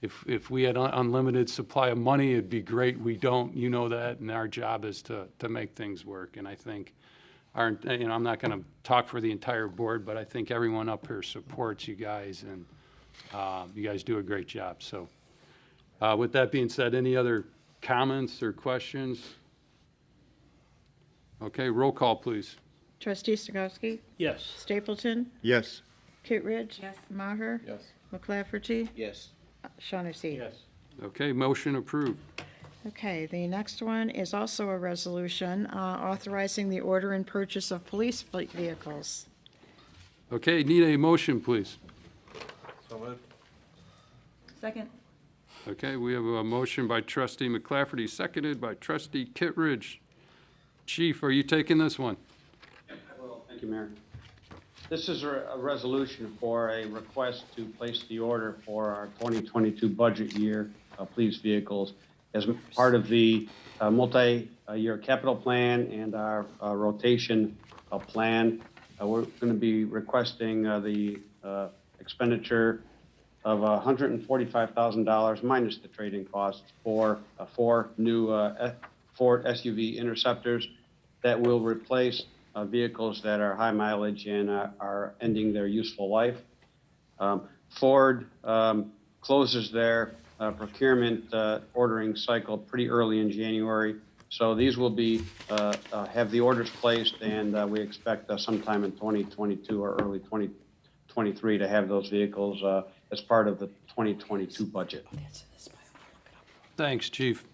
If we had unlimited supply of money, it'd be great. We don't, you know that, and our job is to make things work. And I think I'm not going to talk for the entire board, but I think everyone up here supports you guys, and you guys do a great job. So with that being said, any other comments or questions? Okay, roll call, please. Trustee Stokowski? Yes. Stapleton? Yes. Kittredge? Yes. Maher? Yes. McClafferty? Yes. Shaughnessy? Okay, motion approved. Okay, the next one is also a resolution authorizing the order and purchase of police fleet vehicles. Okay, need a motion, please. Second. Okay, we have a motion by trustee McClafferty, seconded by trustee Kittredge. Chief, are you taking this one? Well, thank you, Mayor. This is a resolution for a request to place the order for our 2022 budget year police vehicles as part of the multi-year capital plan and our rotation plan. We're going to be requesting the expenditure of $145,000 minus the trade-in costs for 4 new Ford SUV Interceptors that will replace vehicles that are high mileage and are ending their useful life. Ford closes their procurement ordering cycle pretty early in January. So these will be have the orders placed, and we expect sometime in 2022 or early 2023 to have those vehicles as part of the 2022 budget. Thanks, Chief.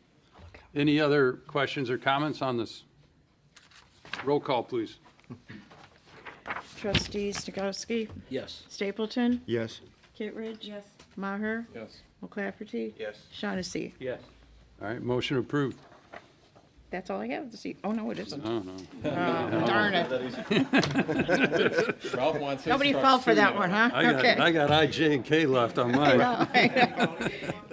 Any other questions or comments on this? Roll call, please. Trustee Stokowski? Yes. Stapleton? Yes. Kittredge? Yes. Maher? Yes. McClafferty? Yes. Shaughnessy? Yes. All right, motion approved. That's all I have to see. Oh, no, it isn't. Oh, no. Oh, darn it. Ralph wants his Nobody trucks fell for too, that you one, know. huh? Okay. I got I, J, and K left on I mine. know, I know.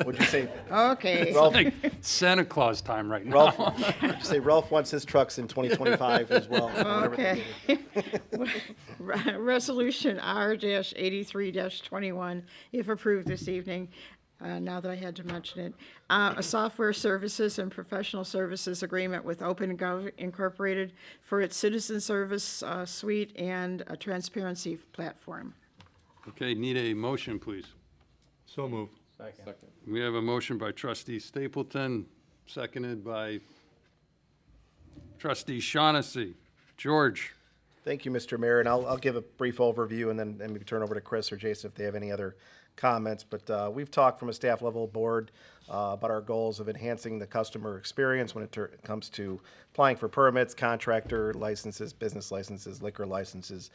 Would you say, Okay. Ralph, Like Santa Claus time right now. Ralph, would you say Ralph wants his trucks in 2025 as well? whatever they Okay. Resolution R-83-21, if approved this evening, now that I had to mention it, a software services and professional services agreement with OpenGov Incorporated for its citizen service suite and a transparency platform. Okay, need a motion, please. So moved. Second. We have a motion by trustee Stapleton, seconded by trustee Shaughnessy. George? Thank you, Mr. Mayor, and I'll give a brief overview and then maybe turn over to Chris or Jason if they have any other comments. But we've talked from a staff level board about our goals of enhancing the customer experience when it comes to applying for permits, contractor licenses, business licenses, liquor licenses,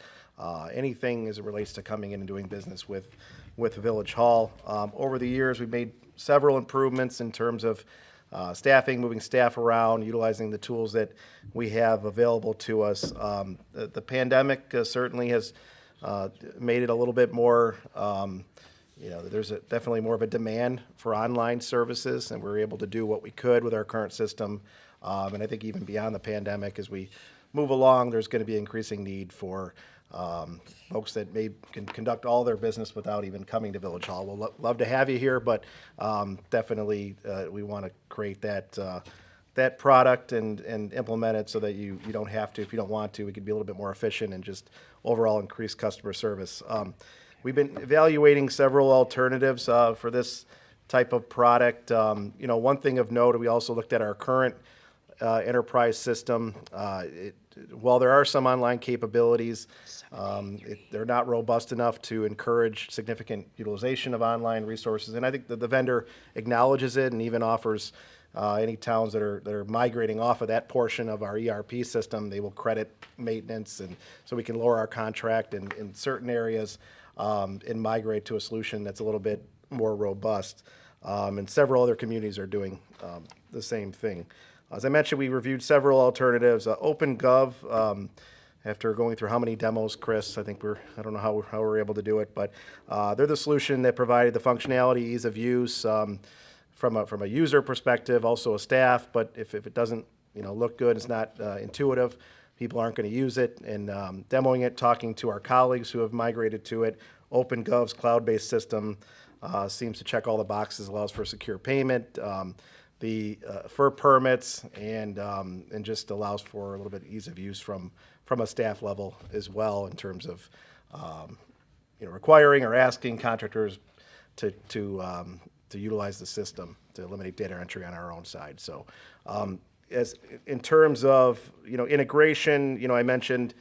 anything as it relates to coming in and doing business with Village Hall. Over the years, we've made several improvements in terms of staffing, moving staff around, utilizing the tools that we have available to us. The pandemic certainly has made it a little bit more, there's definitely more of a demand for online services, and we're able to do what we could with our current system. And I think even beyond the pandemic, as we move along, there's going to be increasing need for folks that can conduct all their business without even coming to Village Hall. We'll love to have you here, but definitely we want to create that product and implement it so that you don't have to. If you don't want to, we could be a little bit more efficient and just overall increase customer service. We've been evaluating several alternatives for this type of product. One thing of note, we also looked at our current enterprise system. While there are some online capabilities, they're not robust enough to encourage significant utilization of online resources. And I think that the vendor acknowledges it and even offers any towns that are migrating off of that portion of our ERP system, they will credit maintenance, and so we can lower our contract in certain areas and migrate to a solution that's a little bit more robust. And several other communities are doing the same thing. As I mentioned, we reviewed several alternatives. OpenGov, after going through how many demos, Chris, I don't know how we're able to do it, but they're the solution that provided the functionality, ease of use, from a user perspective, also a staff, but if it doesn't, look good, it's not intuitive, people aren't going to use it. And demoing it, talking to our colleagues who have migrated to it, OpenGov's cloud-based system seems to check all the boxes, allows for secure payment, for permits, and just allows for a little bit ease of use from a staff level as well, in terms of requiring or asking contractors to utilize the system to eliminate data entry on our own side. So, as in terms of integration, I mentioned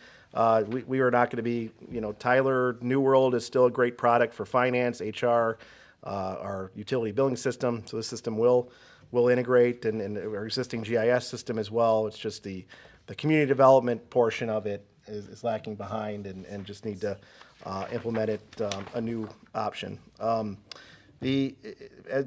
we are not going to be Tyler New World is still a great product for finance, HR, our utility billing system. So this system will integrate, and our existing GIS system as well. It's just the community development portion of it is lacking behind, and just need to implement it, a new option. In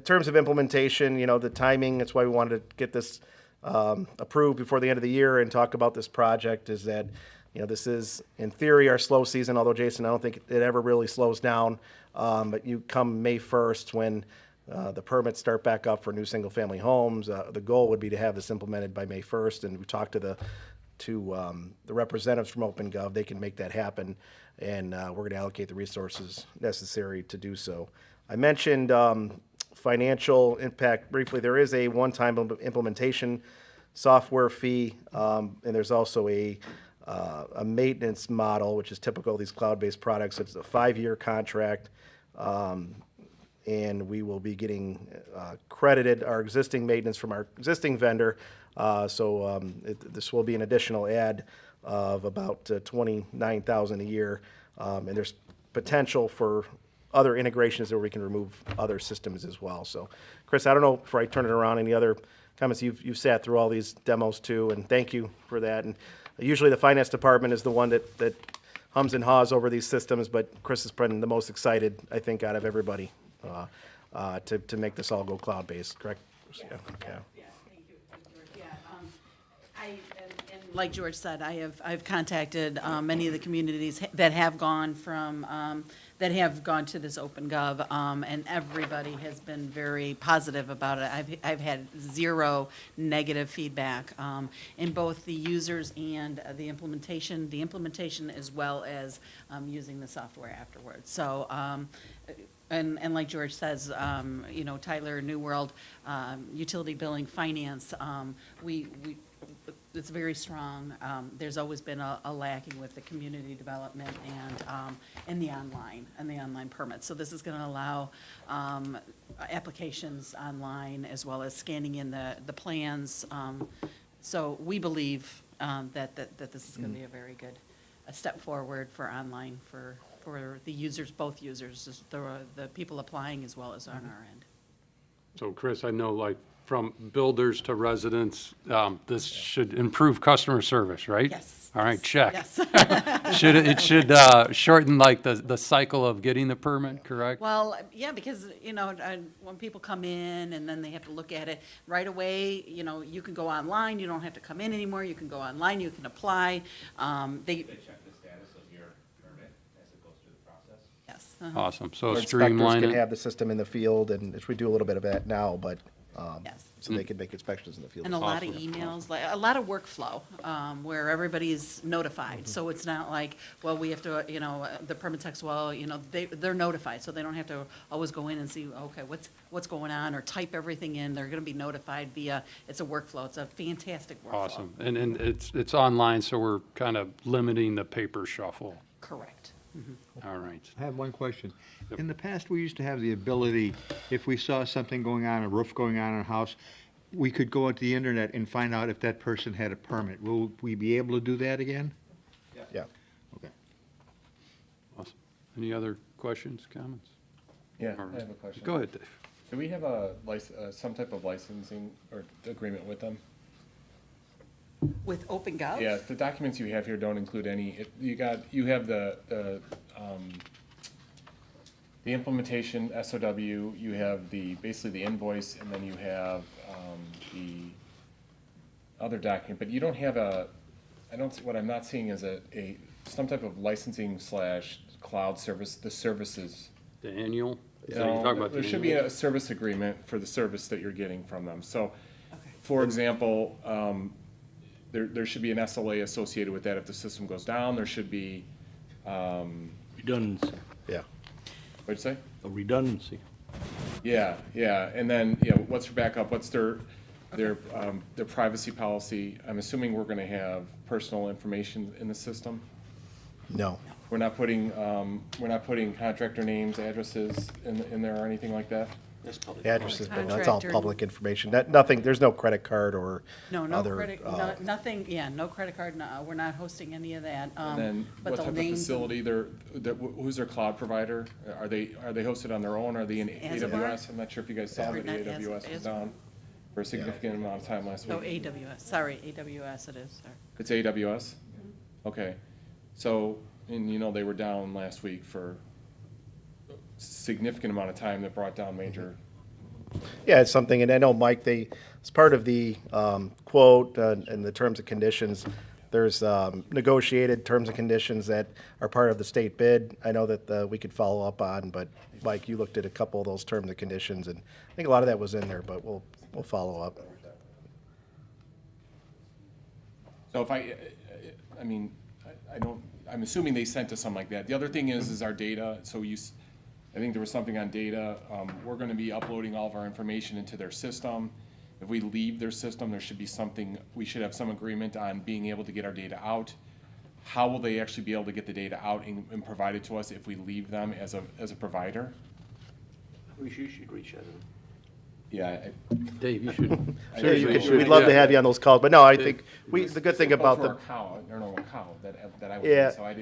terms of implementation, the timing, that's why we wanted to get this approved before the end of the year and talk about this project, is that, this is, in theory, our slow season, although, Jason, I don't think it ever really slows down. But you come May 1st, when the permits start back up for new single-family homes, the goal would be to have this implemented by May 1st, and we talked to the representatives from OpenGov. They can make that happen, and we're going to allocate the resources necessary to do so. I mentioned financial impact briefly. There is a one-time implementation software fee, and there's also a maintenance model, which is typical of these cloud-based products. It's a 5-year contract, and we will be getting credited our existing maintenance from our existing vendor. This will be an additional add of about $29,000 a year, and there's potential for other integrations where we can remove other systems as well. So, Chris, I don't know, before I turn it around, any other comments? You've sat through all these demos too, and thank you for that. And usually the finance department is the one that hums and haws over these systems, but Chris has been the most excited, I think, out of everybody to make this all go cloud-based, correct? Yes, yeah. Thank you, George. Yeah, and like George said, I've contacted many of the communities that have gone to this OpenGov, and everybody has been very positive about it. I've had zero negative feedback in both the users and the implementation as well as using the software afterwards. So. And like George says, Tyler, New World, utility billing, finance, it's very strong. There's always been a lacking with the community development and the online permits. So this is going to allow applications online, as well as scanning in the plans. So we believe that this is going to be a very good step forward for online for the users, both users, the people applying as well as on our end. So, Chris, I know, like, from builders to residents, this should improve customer service, right? Yes. All right, check. Yes. It should shorten, like, the cycle of getting the permit, correct? Well, yeah, because, when people come in and then they have to look at it right away, you can go online, you don't have to come in anymore, you can go online, you can apply. You can check the status of your permit as it goes through the process. Yes. Awesome, so Our inspectors streamline can it. have the system in the field, and we do a little bit of that now, but Yes. so they can make inspections in the field. And a lot of emails, like a lot of workflow, where everybody's notified. So it's not like, well, we have to, the permit techs, they're notified, so they don't have to always go in and see, okay, what's going on, or type everything in. They're gonna be notified via, it's a workflow. It's a fantastic workflow. Awesome, and it's online, so we're kind of limiting the paper shuffle. Correct. All right. I have one question. In the past, we used to have the ability, if we saw something going on, a roof going on in a house, we could go onto the internet and find out if that person had a permit. Will we be able to do that again? Yeah. Okay. Awesome. Any other questions, comments? Yeah, Or- I have a question. Go ahead, Dave. Do we have a some type of licensing or agreement with them? With OpenGov? Yeah, the documents you have here don't include any, you have the implementation SOW, you have basically the invoice, and then you have, the other document, but you don't have what I'm not seeing is some type of licensing / cloud service, the services. The annual? Is that what you're talking about? There the should be annual? a service agreement for the service that you're getting from them. So, for example, there should be an SLA associated with that. If the system goes down, there should be, Redundancy, Yeah. what'd you say? a redundancy. Yeah, and then, what's your backup? What's their privacy policy? I'm assuming we're gonna have personal information in the system. No. We're not putting contractor names, addresses in there or anything like that? That's public. Addresses, but that's all Contractor. public information. Nothing, there's no credit card or No other. credit, nothing, no credit card, no, we're not hosting any of that. And then But what the type of names and- facility, who's their cloud provider? Are they hosted on their own? Are they in As of AWS? I'm not sure if you guys saw Or that not as- AWS was as- down for a significant amount of time last week. Oh, AWS, sorry, AWS it is, sorry. It's AWS? Okay. So, and they were down last week for a significant amount of time that brought down major. Yeah, it's something, and I know, Mike, as part of the quote and the terms and conditions, there's negotiated terms and conditions that are part of the state bid. I know that we could follow up on, but Mike, you looked at a couple of those terms and conditions, and I think a lot of that was in there, but we'll follow up. So if I don't, I'm assuming they sent us something like that. The other thing is our data, so I think there was something on data. We're gonna be uploading all of our information into their system. If we leave their system, there should be we should have some agreement on being able to get our data out. How will they actually be able to get the data out and provide it to us if we leave them as a provider? You should reach out to them. Yeah, Dave, you should. Yeah, seriously, you should. we'd love to Yeah. have you on those calls, but no, I think the good thing about the the, account, or no account that I was Yeah. in, so I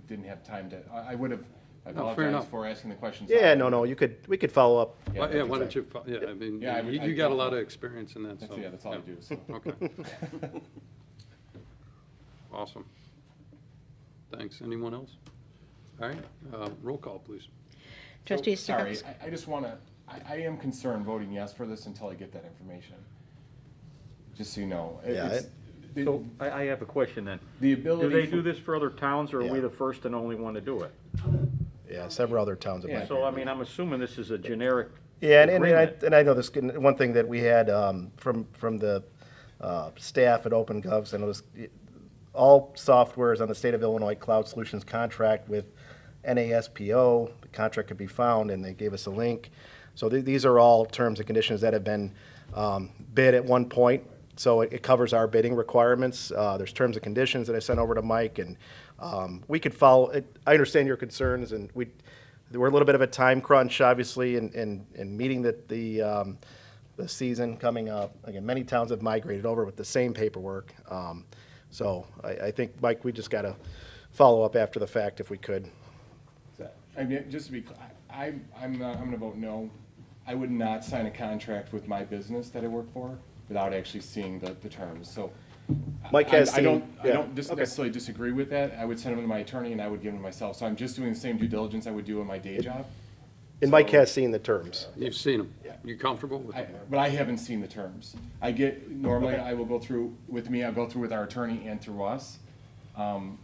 didn't have time to. I would have. I No, fair apologize enough. for asking the questions. yeah, no, we could follow up. Why that's don't right. you, I mean, Yeah, you got a lot of experience in that, so. That's all I do. So. Okay. Awesome. Thanks. Anyone else? All right, roll call, please. Trustee Sorry, Stokowski. I just want to, I am concerned voting yes for this until I get that information. Just so you know. Yeah, It's- the- So I have a question then. The Do ability. they for- do this for other towns, or are we Yeah. the first and only one to do it? Yeah, several other towns have. Yeah. So, I mean, I'm assuming this is a generic Yeah, and agreement. I know this, one thing that we had from the staff at OpenGov, and it was all software is on the State of Illinois Cloud Solutions contract with NASPO. The contract could be found, and they gave us a link. So these are all terms and conditions that have been bid at one point. So it covers our bidding requirements. There's terms and conditions that I sent over to Mike, and we could follow. I understand your concerns, and we're a little bit of a time crunch, obviously, in meeting the season coming up. Again, many towns have migrated over with the same paperwork. So I think, Mike, we just got to follow up after the fact if we could. I mean, just to be clear, I'm going to vote no. I would not sign a contract with my business that I work for without actually seeing the terms. So Mike has I don't seen- okay. necessarily disagree with that. I would send them to my attorney and I would give them to myself. So I'm just doing the same due diligence I would do in my day job. And Mike has seen the terms. You've seen them. Yeah. You comfortable with them? But I haven't seen the terms. Normally I will go through, I'll go through with our attorney and through us. I'm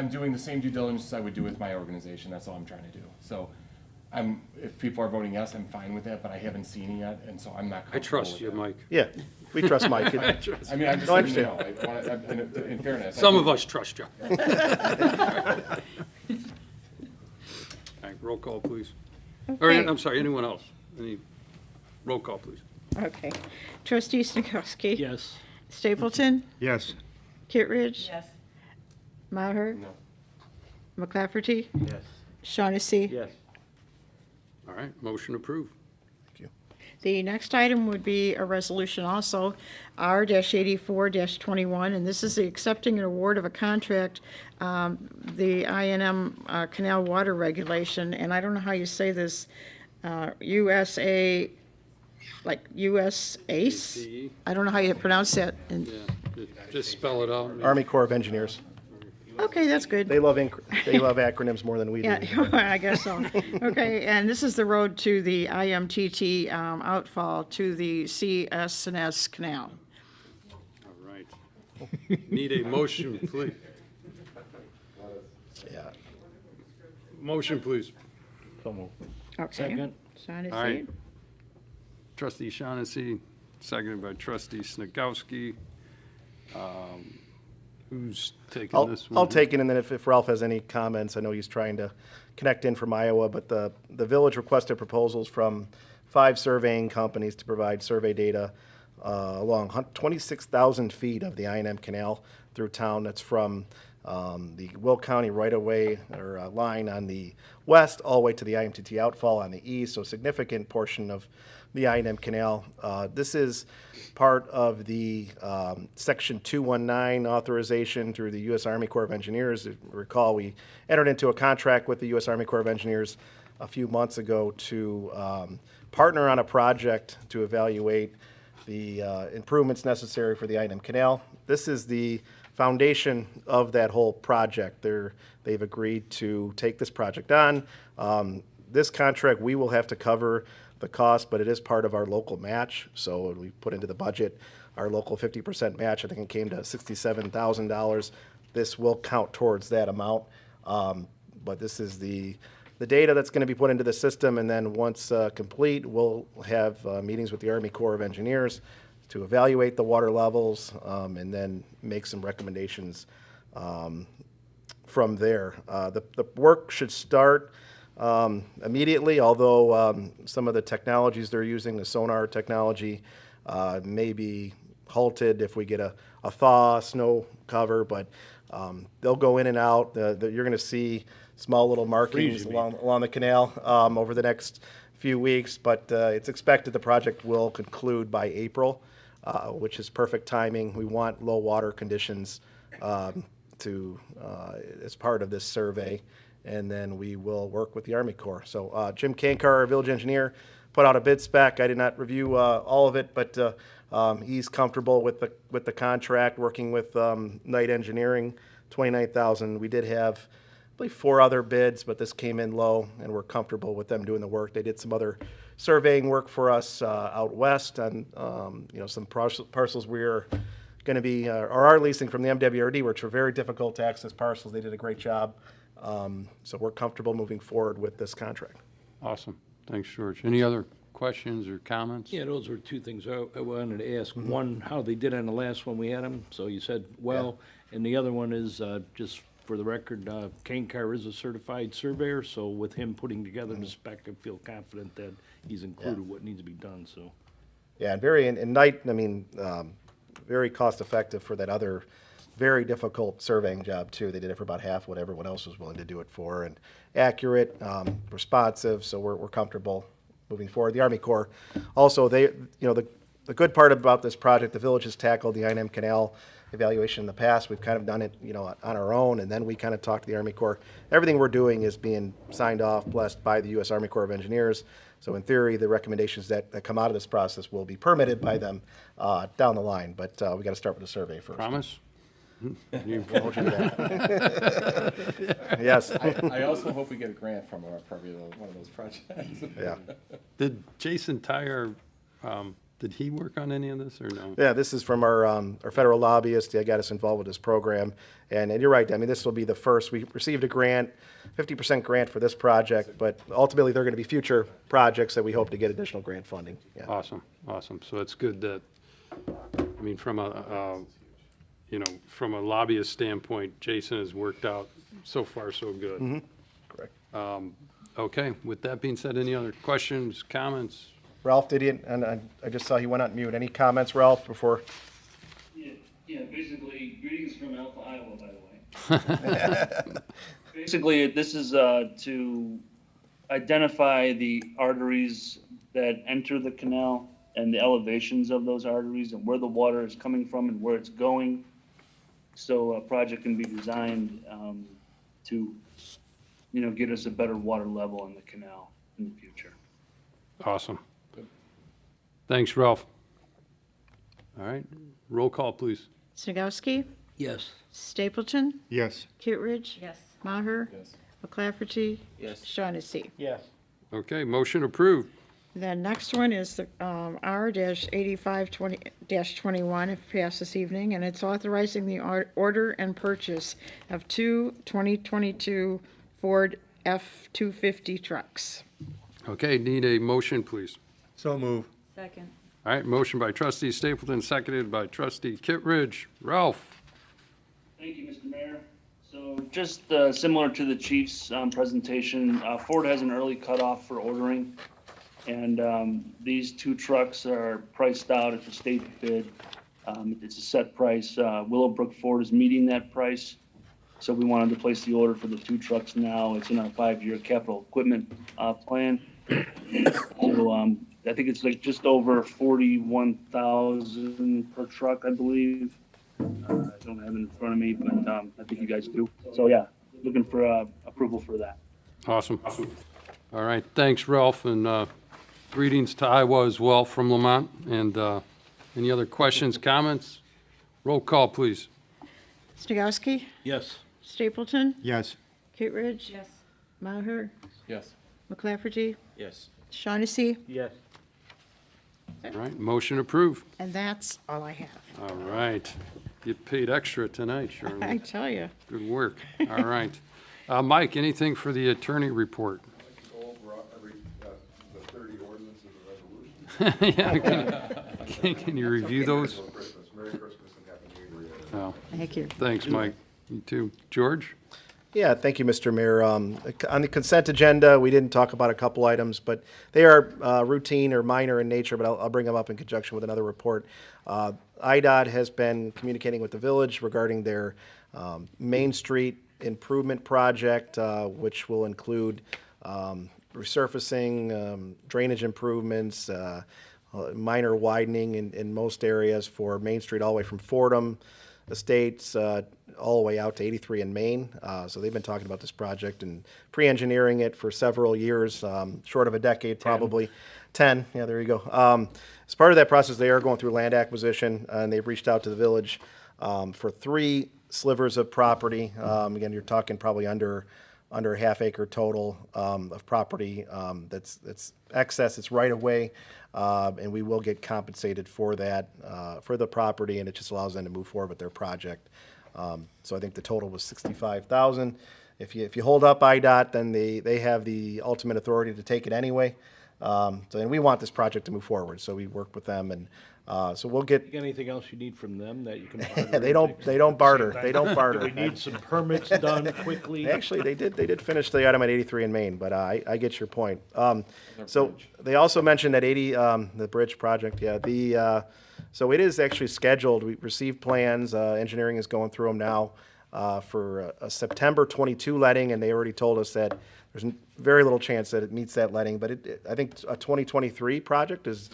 doing the same due diligence I would do with my organization. That's all I'm trying to do. So if people are voting yes, I'm fine with that, but I haven't seen it yet, and so I'm not I comfortable trust with you, that. Mike. Yeah, we trust Mike. I mean, I'm just No, I letting you know, in fairness. Some of us trust you. All right, roll call, please. Or, Okay. I'm sorry, anyone else? Roll call, please. Okay. Trustee Stokowski. Yes. Stapleton. Yes. Kittredge. Yes. Maher. No. McClafferty. Yes. Shaughnessy. Yes. All right, motion approved. The next item would be a resolution also, R-84-21, and this is the accepting an award of a contract, the INM Canal Water Regulation, and I don't know how you say this, USA, like US ACE? I don't know how you pronounce that. And- Yeah, just spell it out. Army Corps of Engineers. Okay, that's good. They love acronyms more than we do. Yeah, I guess so. Okay, and this is the road to the IMTT outfall to the CS&S Canal. All right. Need a motion, please. Yeah. Motion, please. So moved. Okay. Second. Shaughnessy. All right. Trustee Shaughnessy, seconded by trustee Snagowski. Who's taking this one? I'll take it, and then if Ralph has any comments, I know he's trying to connect in from Iowa, but the village requested proposals from 5 surveying companies to provide survey data along 26,000 feet of the INM Canal through town. That's from the Will County right-of-way or line on the west all the way to the IMTT outfall on the east, so a significant portion of the INM Canal. This is part of the Section 219 authorization through the U.S. Army Corps of Engineers. If you recall, we entered into a contract with the U.S. Army Corps of Engineers a few months ago to partner on a project to evaluate the improvements necessary for the INM Canal. This is the foundation of that whole project. They've agreed to take this project on. This contract, we will have to cover the cost, but it is part of our local match. So we put into the budget our local 50% match. I think it came to $67,000. This will count towards that amount. But this is the data that's going to be put into the system, and then once complete, we'll have meetings with the Army Corps of Engineers to evaluate the water levels and then make some recommendations from there. The work should start immediately, although some of the technologies they're using, the sonar technology, may be halted if we get a thaw, snow cover, but they'll go in and out. You're going to see small little markings along the canal over the next few weeks, but it's expected the project will conclude by April, which is perfect timing. We want low water conditions as part of this survey, and then we will work with the Army Corps. So Jim Kankar, our village engineer, put out a bid spec. I did not review all of it, but he's comfortable with the contract, working with Knight Engineering, $29,000. We did have, I believe, 4 other bids, but this came in low, and we're comfortable with them doing the work. They did some other surveying work for us out west on some parcels we're going to be or are leasing from the MWRD, which are very difficult to access parcels. They did a great job. So we're comfortable moving forward with this contract. Awesome. Thanks, George. Any other questions or comments? Yeah, those were 2 things I wanted to ask. One, how they did on the last one we had them, so you said well. And the other one is, just for the record, Kane Carr is a certified surveyor, so with him putting together the spec, I feel confident that he's included what needs to be done, so. Yeah, and Knight, I mean, very cost effective for that other very difficult surveying job too. They did it for about half what everyone else was willing to do it for, and accurate, responsive. So we're comfortable moving forward. The Army Corps, also, the good part about this project, the village has tackled the INM Canal evaluation in the past. We've kind of done it, on our own, and then we kind of talked to the Army Corps. Everything we're doing is being signed off, blessed by the U.S. Army Corps of Engineers. So in theory, the recommendations that come out of this process will be permitted by them down the line. But we got to start with the survey first. Promise? Yes. I also hope we get a grant from probably one of those projects. Yeah. Did Jason Tyre, did he work on any of this or no? Yeah, this is from our federal lobbyist. They got us involved with this program. And you're right, I mean, this will be the first. We received a grant, 50% grant for this project, but ultimately there are going to be future projects that we hope to get additional grant funding. Yeah. Awesome. So it's good that, I mean, from a lobbyist standpoint, Jason has worked out so far so good. Correct. Okay, with that being said, any other questions, comments? Ralph, did he, and I just saw he went on mute. Any comments, Ralph, before? Yeah, basically, greetings from Alpha, Iowa, by the way. Basically, this is to identify the arteries that enter the canal and the elevations of those arteries and where the water is coming from and where it's going. So a project can be designed to, get us a better water level in the canal in the future. Awesome. Thanks, Ralph. All right, roll call, please. Snagowski, Yes. Stapleton, Yes. Kittredge, Yes. Maher, Yes. McClafferty, Yes. Shaughnessy. Yes. Okay, motion approved. The next one is the R-8520-21, if passed this evening, and it's authorizing the order and purchase of two 2022 Ford F-250 trucks. Okay, need a motion, please. So move. Second. All right, motion by trustee Stapleton, seconded by trustee Kittredge. Ralph? Thank you, Mr. Mayor. So just similar to the chief's presentation, Ford has an early cutoff for ordering. And these two trucks are priced out at the state bid. It's a set price. Willowbrook Ford is meeting that price. So we wanted to place the order for the two trucks now. It's in our 5-year capital equipment plan. So I think it's like just over 41,000 per truck, I believe. I don't have it in front of me, but I think you guys do. So yeah, looking for approval for that. Awesome. All right, thanks, Ralph, and greetings to Iowa as well from Lamont. And any other questions, comments? Roll call, please. Snagowski, Yes. Stapleton, Yes. Kittredge, Yes. Maher, Yes. McClafferty, Yes. Shaughnessy, Yes. All right, motion approved. and that's all I have. All right. Get paid extra tonight, I Shirley. tell you. Good work. All right. Mike, anything for the attorney report? Go over the 30 ordinances and resolutions. Yeah, can you review those? Merry Christmas. Merry Christmas and Happy New Year. Oh, Thank you. thanks, Mike. You too. George? Yeah, thank you, Mr. Mayor. On the consent agenda, we didn't talk about a couple items, but they are routine or minor in nature, but I'll bring them up in conjunction with another report. IDOT has been communicating with the village regarding their Main Street improvement project, which will include resurfacing, drainage improvements, minor widening in most areas for Main Street all the way from Fordham Estates all the way out to 83 in Maine. So they've been talking about this project and pre-engineering it for several years, short of a decade probably. 10, yeah, there you go. As part of that process, they are going through land acquisition, and they've reached out to the village for 3 slivers of property. Again, you're talking probably under a half acre total of property that's excess, it's right of way, and we will get compensated for that, for the property, and it just allows them to move forward with their project. So I think the total was $65,000. If you hold up IDOT, then they have the ultimate authority to take it anyway. And we want this project to move forward, so we work with them, and so we'll get. You got anything else you need from them that you can barter? They don't barter. They don't barter. We need some permits done quickly. Actually, they did finish the item at 83 in Maine, but I get your point. So they also mentioned that the bridge project, yeah. So it is actually scheduled. We received plans. Engineering is going through them now for a September 22 letting, and they already told us that there's very little chance that it meets that letting. But I think a 2023 project is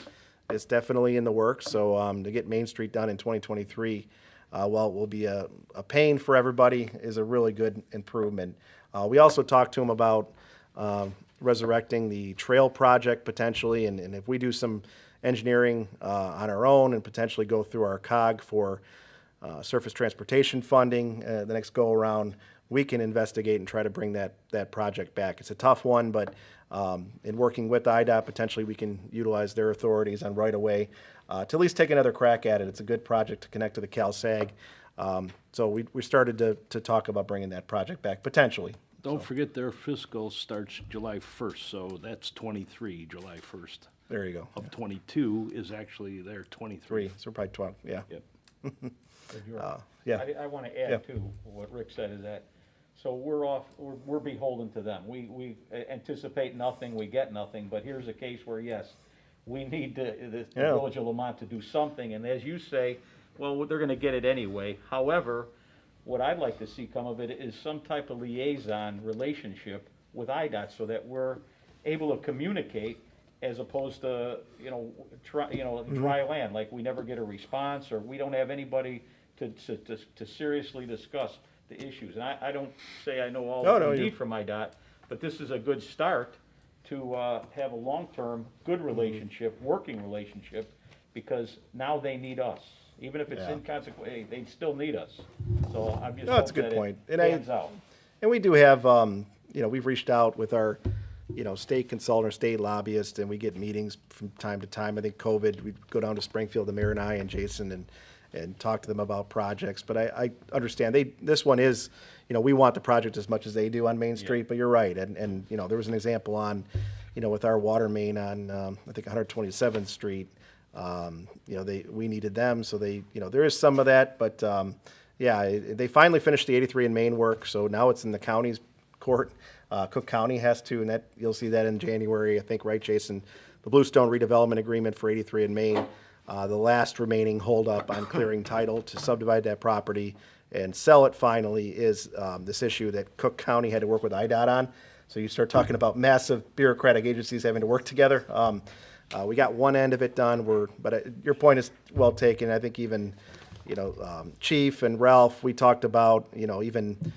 definitely in the works. So to get Main Street done in 2023, while it will be a pain for everybody, is a really good improvement. We also talked to them about resurrecting the trail project potentially, and if we do some engineering on our own and potentially go through our COG for surface transportation funding the next go around, we can investigate and try to bring that project back. It's a tough one, but in working with IDOT, potentially we can utilize their authorities on right of way to at least take another crack at it. It's a good project to connect to the CalSag. So we started to talk about bringing that project back potentially. Don't forget their fiscal starts July 1st, so that's 23, July 1st. There you go. Of 22 is actually their 23. 3, so we're probably 12, yeah. Yep. Yeah. I want to Yeah. add to what Rick said is that, so we're beholden to them. We anticipate nothing, we get nothing, but here's a case where, yes, we need the Yeah. Village of Lamont to do something, and as you say, well, they're gonna get it anyway. However, what I'd like to see come of it is some type of liaison relationship with IDOT so that we're able to communicate as opposed to, dry land, like we never get a response, or we don't have anybody to seriously discuss the issues. And I don't say I know all No, the no, need from IDOT, but this is a good start to have a long-term, good relationship, working relationship, because now they need us. Even if it's Yeah. inconsequential, they still need us. So I'm just No, that's a hoping good that point. it And pans out. And we do have, we've reached out with our, state consultant, or state lobbyist, and we get meetings from time to time. I think COVID, we'd go down to Springfield, the mayor and I and Jason, and talk to them about projects. But I understand, this one is, we want the project as much as they do on Main Street, but you're right. And there was an example on, with our water main on, I think 127th Street, we needed them, so there is some of that, but, yeah, they finally finished the 83 in Main work, so now it's in the county's court. Cook County has to, and that, you'll see that in January, I think, right, Jason? The Bluestone redevelopment agreement for 83 in Main, the last remaining holdup on clearing title to subdivide that property and sell it finally is this issue that Cook County had to work with IDOT on. So you start talking about massive bureaucratic agencies having to work together. We got one end of it done, but your point is well taken. I think even, Chief and Ralph, we talked about, even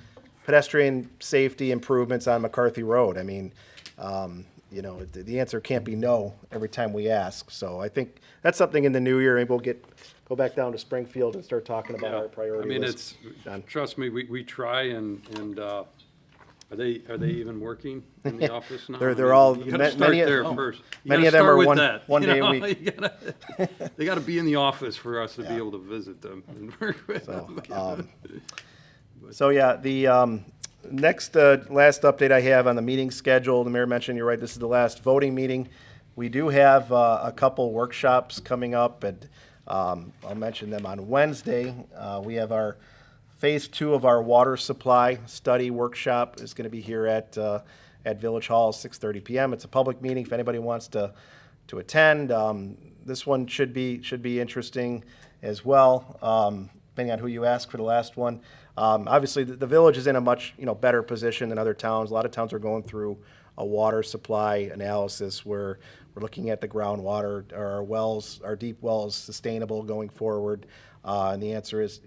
pedestrian safety improvements on McCarthy Road. I mean, the answer can't be no every time we ask. So I think that's something in the new year, and we'll go back down to Springfield and start talking about our priority I mean, list. trust me, we try, and are they even working in the office now? They're all- You gotta start many of- there first. You many gotta of them start are with one- that, one you day a know? week. They gotta be in the office for us to be able to visit them and work with them. So, yeah, the last update I have on the meeting schedule, the mayor mentioned, you're right, this is the last voting meeting. We do have a couple workshops coming up, and I'll mention them on Wednesday. We have our Phase 2 of our water supply study workshop is going to be here at Village Hall, 6:30 p.m. It's a public meeting if anybody wants to attend. This one should be interesting as well, depending on who you ask for the last one. Obviously, the village is in a much better position than other towns. A lot of towns are going through a water supply analysis where we're looking at the groundwater. Are our wells, our deep wells, sustainable going forward? And the answer is,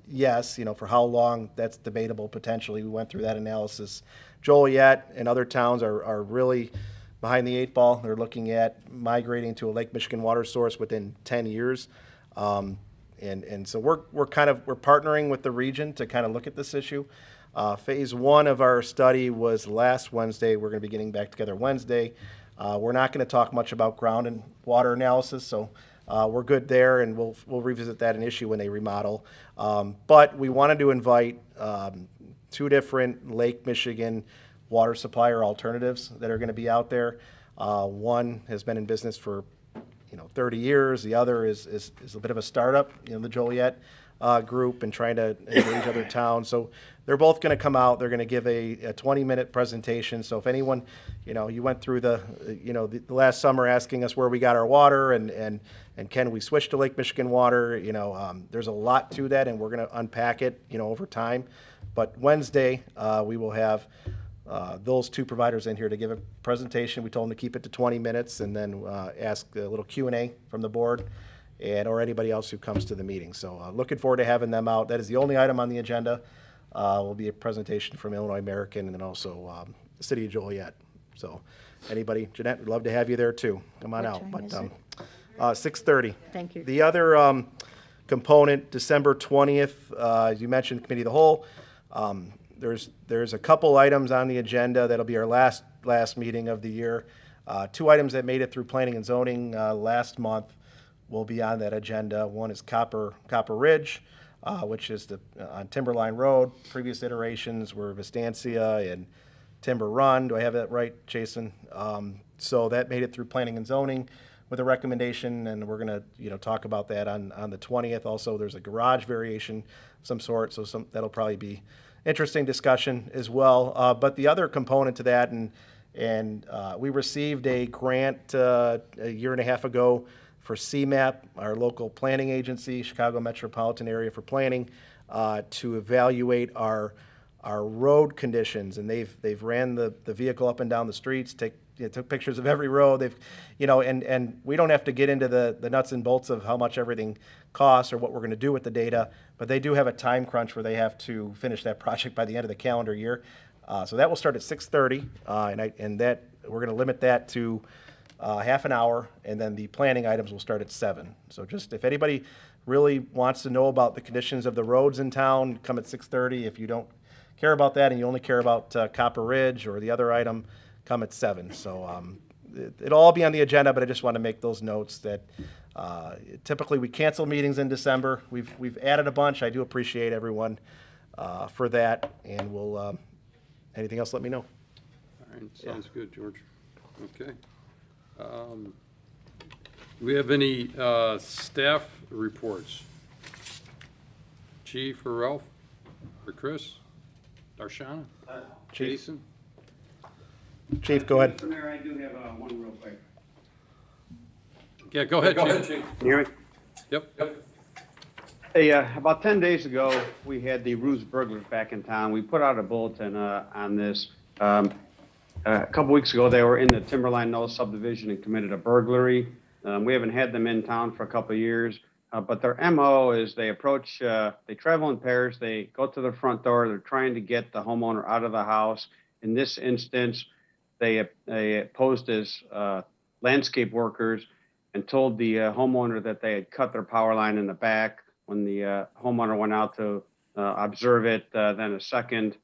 yes. For how long, that's debatable potentially. We went through that analysis. Joliet and other towns are really behind the eight ball. They're looking at migrating to a Lake Michigan water source within 10 years. And so we're partnering with the region to kind of look at this issue. Phase 1 of our study was last Wednesday. We're going to be getting back together Wednesday. We're not going to talk much about ground and water analysis, so we're good there, and we'll revisit that an issue when they remodel. But we wanted to invite 2 different Lake Michigan water supplier alternatives that are going to be out there. One has been in business for 30 years. The other is a bit of a startup, the Joliet group, and trying to engage other towns. So they're both going to come out. They're going to give a 20-minute presentation. So if anyone, you went through the last summer asking us where we got our water and can we switch to Lake Michigan water, there's a lot to that, and we're going to unpack it, over time. But Wednesday, we will have those 2 providers in here to give a presentation. We told them to keep it to 20 minutes and then ask a little Q&A from the board or anybody else who comes to the meeting. So looking forward to having them out. That is the only item on the agenda. Will be a presentation from Illinois American and then also the City of Joliet. So anybody, Jeanette, we'd love to have you there too. Come on What out. time But is it? 6:30. Thank you. The other component, December 20th, as you mentioned, Committee of the Whole. There's a couple items on the agenda that'll be our last meeting of the year. 2 items that made it through Planning and Zoning last month will be on that agenda. One is Copper Ridge, which is on Timberline Road. Previous iterations were Vistancia and Timber Run. Do I have that right, Jason? So that made it through Planning and Zoning with a recommendation, and we're going to talk about that on the 20th. Also, there's a garage variation of some sort, so that'll probably be interesting discussion as well. But the other component to that, and we received a grant a year and a half ago for CMAP, our local planning agency, Chicago Metropolitan Area for Planning, to evaluate our road conditions. And they've ran the vehicle up and down the streets, took pictures of every road. They've, and we don't have to get into the nuts and bolts of how much everything costs or what we're going to do with the data, but they do have a time crunch where they have to finish that project by the end of the calendar year. So that will start at 6:30, and that we're going to limit that to half an hour, and then the planning items will start at 7. So just if anybody really wants to know about the conditions of the roads in town, come at 6:30. If you don't care about that and you only care about Copper Ridge or the other item, come at 7. So it'll all be on the agenda, but I just want to make those notes that typically we cancel meetings in December. We've added a bunch. I do appreciate everyone for that, and we'll anything else, let me know. All right, sounds good, George. Okay. Do we have any staff reports? Chief or Ralph or Chris? Darshana? Jason? Chief, go ahead. Mr. Mayor, I do have one real quick. Yeah, go ahead, Chief. Can you hear me? Yep. Hey, about 10 days ago, we had the ruse burglars back in town. We put out a bulletin on this. A couple weeks ago, they were in the Timberline Knolls subdivision and committed a burglary. We haven't had them in town for a couple of years, but their MO is they approach, they travel in pairs, they go to the front door, they're trying to get the homeowner out of the house. In this instance, they posed as landscape workers and told the homeowner that they had cut their power line in the back. When the homeowner went out to observe it, then a second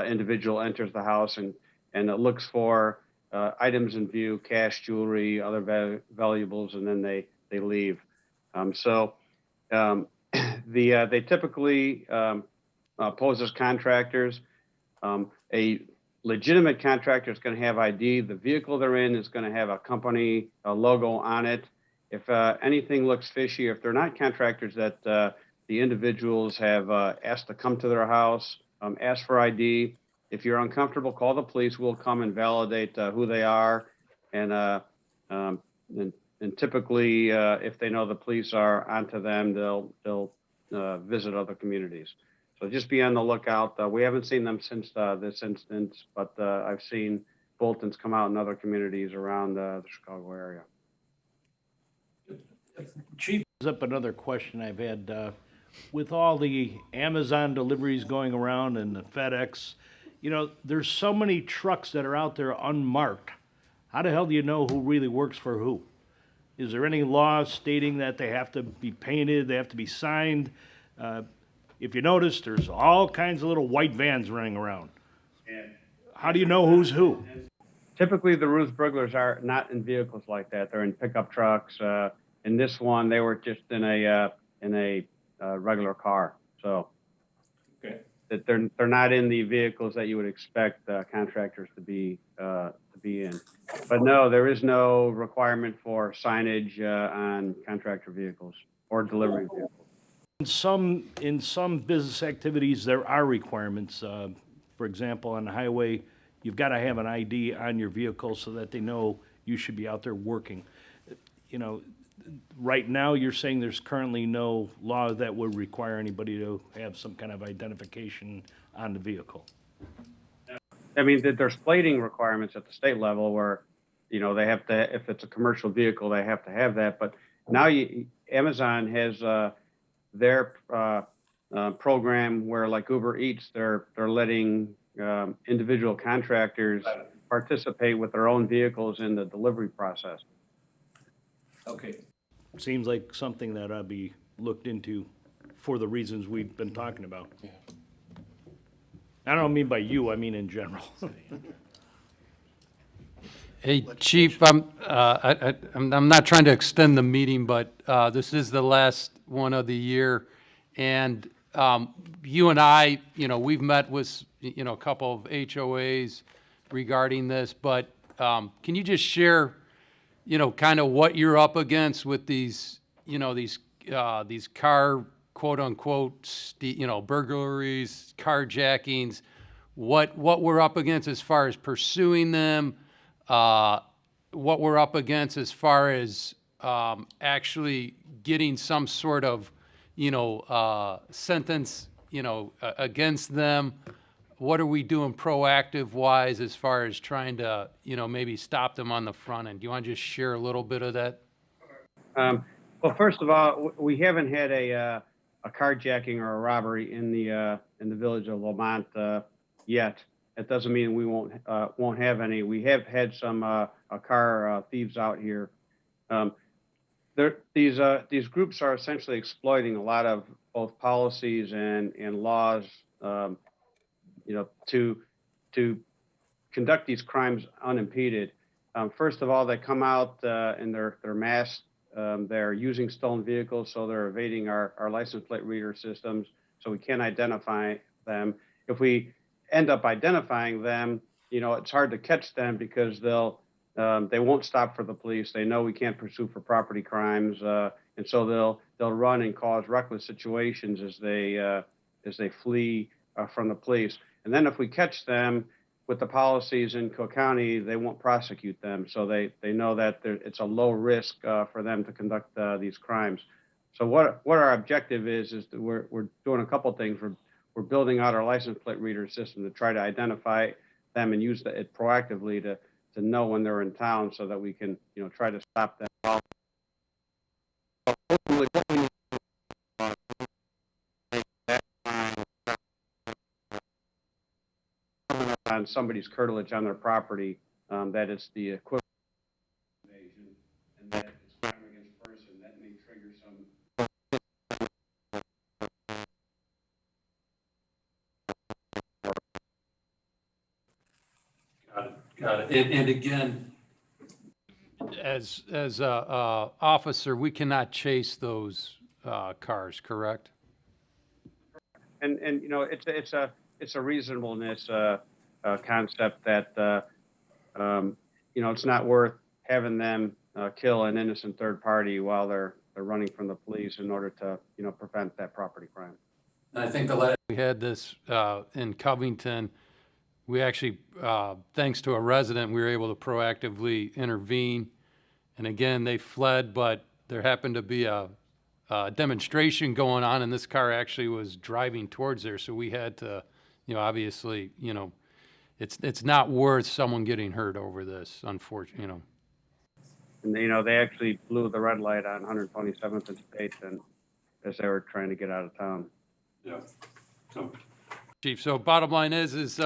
individual enters the house and it looks for items in view, cash, jewelry, other valuables, and then they leave. They typically pose as contractors. A legitimate contractor is going to have ID. The vehicle they're in is going to have a company logo on it. If anything looks fishy, if they're not contractors that the individuals have asked to come to their house, ask for ID. If you're uncomfortable, call the police. We'll come and validate who they are. And typically, if they know the police are onto them, they'll visit other communities. So just be on the lookout. We haven't seen them since this instance, but I've seen bulletins come out in other communities around the Chicago area. Chief, up another question I've had. With all the Amazon deliveries going around and the FedEx, there's so many trucks that are out there unmarked. How the hell do you know who really works for who? Is there any law stating that they have to be painted, they have to be signed? If you notice, there's all kinds of little white vans running around. How do you know who's who? Typically, the ruse burglars are not in vehicles like that. They're in pickup trucks. In this one, they were just in a regular car. So Okay. that they're not in the vehicles that you would expect contractors to be in. But no, there is no requirement for signage on contractor vehicles or delivery vehicles. In some business activities, there are requirements. For example, on the highway, you've got to have an ID on your vehicle so that they know you should be out there working. Right now, you're saying there's currently no law that would require anybody to have some kind of identification on the vehicle. I mean, there's plating requirements at the state level where, they have to, if it's a commercial vehicle, they have to have that. But now Amazon has their program where, like Uber Eats, they're letting individual contractors participate with their own vehicles in the delivery process. Okay. Seems like something that ought to be looked into for the reasons we've been talking about. Yeah. I don't mean by you, I mean in general. Hey, Chief, I'm not trying to extend the meeting, but this is the last one of the year. And you and I, we've met with, a couple of HOAs regarding this, but can you just share, kind of what you're up against with these, these car, quote unquote, burglaries, carjackings, what we're up against as far as pursuing them, what we're up against as far as actually getting some sort of, sentence, against them, what are we doing proactive-wise as far as trying to, maybe stop them on the front end? Do you want to just share a little bit of that? Well, first of all, we haven't had a carjacking or a robbery in the village of Lamont yet. That doesn't mean we won't have any. We have had some car thieves out here. These groups are essentially exploiting a lot of both policies and laws, to conduct these crimes unimpeded. First of all, they come out and they're masked. They're using stolen vehicles, so they're evading our license plate reader systems, so we can't identify them. If we end up identifying them, it's hard to catch them because they won't stop for the police. They know we can't pursue for property crimes, and so they'll run and cause reckless situations as they flee from the police. And then if we catch them with the policies in Cook County, they won't prosecute them. So they know that it's a low risk for them to conduct these crimes. So what our objective is that we're doing a couple things. We're building out our license plate reader system to try to identify them and use it proactively to know when they're in town so that we can, try to stop them. Ultimately, what we need to do is make that on somebody's curtilage on their property, that it's the equivalent of invasion, and that it's crime against person, that may trigger some. Got it. And again, as a officer, we cannot chase those cars, correct? And it's a reasonableness concept that it's not worth having them kill an innocent third party while they're running from the police in order to prevent that property crime. And I think the last we had this in Covington, we actually, thanks to a resident, we were able to proactively intervene. And again, they fled, but there happened to be a demonstration going on, and this car actually was driving towards there. So we had to, obviously, it's not worth someone getting hurt over this, unfortunately, And they actually blew the red light on 127th and State, and as they were trying to get out of town. Yeah. Chief, so bottom line is